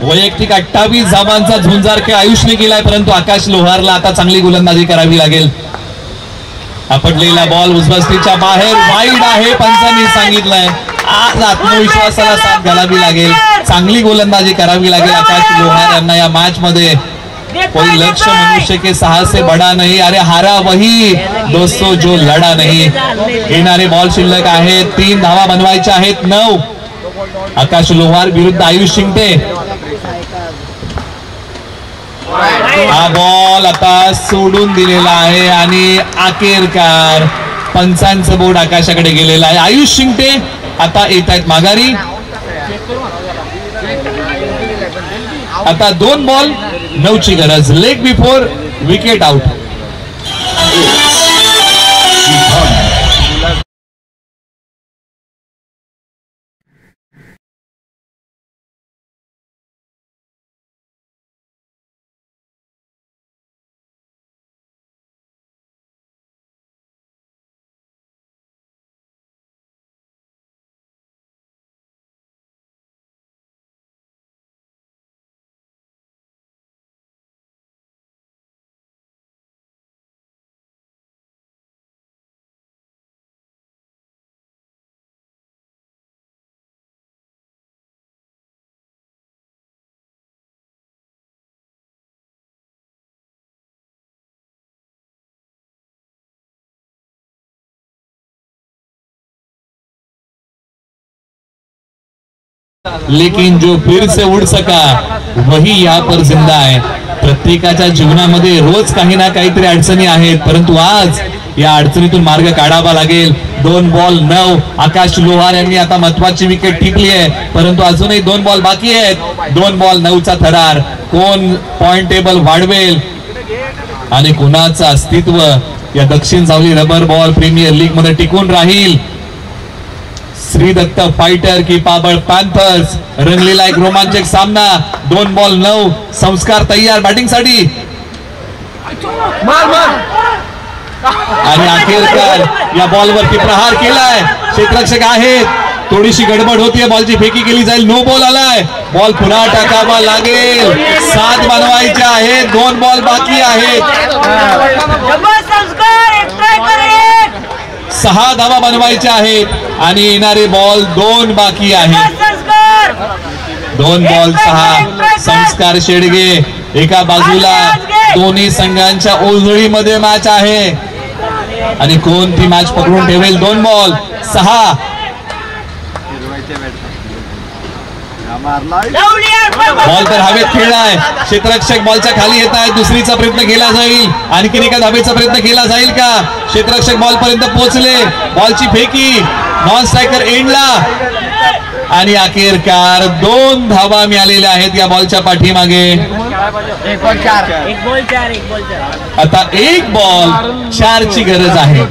वैयक्तिक 28 धावांचा झुंजार के आयुषने केलाय, परंतु आकाश लोहारला आता चांगली गोलंदाजी करावी लागेल. आपटलेला बॉल उजवस्तीच्या बाहेर वाईड आहे. पंचांनी सांगितलंय आज आत्मविश्वासाला साथ घालावी लागेल. चांगली गोलंदाजी करावी लागेल आकाश लोहार यांना या मॅच मध्ये. कोई लक्ष्य मनुष्य के साहस से बड़ा नहीं. अरे हारा वही दोस्तों जो लढा नहीं. येणारे बॉल शिल्लक आहेत. 3 धावा बनवायच्या आहेत. 9. आकाश लोहार विरुद्ध आयुष शिंगटे. हा बॉल आता सोडून दिलेला आहे आणि अखेरकार पंचांचं बोर्ड आकाशाकडे गेलेला आहे. आयुष शिंगटे आता येत आहेत माघारी. आता 2 बॉल 9 ची गरज. Leg before wicket out. लेकिन जो फिर से उड़ सका वही यहाँ पर जिंदा है. प्रत्येकाच्या जीवनामध्ये रोज काही ना काहीतरी अडचणी आहेत, परंतु आज या अडचणीतून मार्ग काढावा लागेल. 2 बॉल 9. आकाश लोहार यांनी आता महत्वाची विकेट टिकली आहे, परंतु अजूनही 2 बॉल बाकी आहेत. 2 बॉल 9चा थरार. कोण पॉइंट टेबल वाढवेल आणि कोणाचं अस्तित्व या दक्षिण सावली रबर बॉल प्रीमियर लीग मध्ये टिकून राहील. श्री दत्त फायटर की पाबळ पॅन्थर्स. रंगलेला एक रोमांचक सामना. 2 बॉल 9. संस्कार तयार बॅटिंग साठी आणि अखेरकार या बॉल वरती प्रहार केलाय. क्षेत्ररक्षक आहेत. थोडीशी गडबड होतीये. बॉलची फेकी केली जाईल. नो बॉल आलाय. बॉल पुन्हा टाकावा लागेल. 7 बनवायचे आहेत. 2 बॉल बाकी आहेत. 6 धावा बनवायच्या आहेत आणि येणारे बॉल 2 बाकी आहेत. 2 बॉल 6. संस्कार शेडगे एका बाजूला दोन्ही संघांच्या ओझळीमध्ये मॅच आहे आणि कोण ती मॅच पकडून ठेवेल. 2 बॉल 6. बॉल तर हवेत खेळलाय. क्षेत्ररक्षक बॉलच्या खाली येत आहे. दुसरीचा प्रयत्न केला जाईल. आणखीन एका धाबेचा प्रयत्न केला जाईल का. क्षेत्ररक्षक बॉल पर्यंत पोहोचले. बॉलची फेकी नॉन स्ट्रायकर एंडला आणि अखेरकार 2 धावा मिळालेल्या आहेत या बॉलच्या पाठीमागे. आता 1 बॉल 4 ची गरज आहे.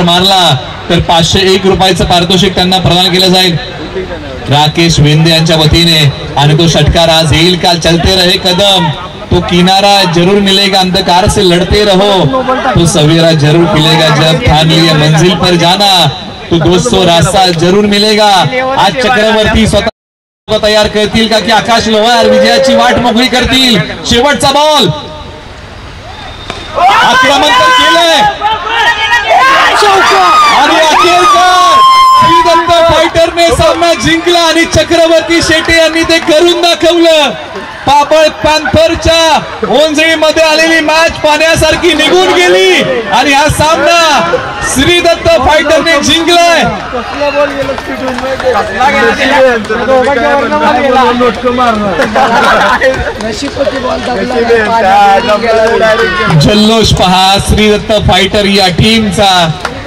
मारला तर 501 रुपयाचं पारितोषिक त्यांना प्रदान केलं जाईल राकेश वेंदे यांच्या वतीने. आणि तो षटकार आज येईल का. चलते रहे कदम, तो किनारा जरूर मिलेगा, अंधकार से लड़ते रहो, तो सवेरा जरूर खिलेगा, जब ठान लिया मंजिल पर जाना तो दोस्तों रास्ता जरूर मिलेगा. आज चक्रवर्ती स्वतः तयार करतील का की आकाश लोहार विजयाची वाट मोकळी करतील. शेवटचा बॉल आक्रमण तर केलंय आणि अखेरकार श्रीदत्त फायटरने सामना जिंकला आणि चक्रवर्ती शेटे यांनी ते करून दाखवलं. पाबळ पॅन्थरच्या ओंजळीमध्ये आलेली मॅच पाण्यासारखी निघून गेली आणि हा सामना श्रीदत्त फायटरने जिंकलाय. जल्लोष पहा श्रीदत्त फायटर या टीमचा,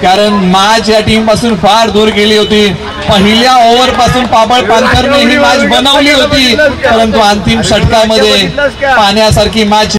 कारण मॅच या टीम पासून फार दूर गेली होती. पहिल्या ओव्हर पासून पाबळ पॅन्थरने ही मॅच बनवली होती, परंतु अंतिम षटकामध्ये पाण्यासारखी मॅच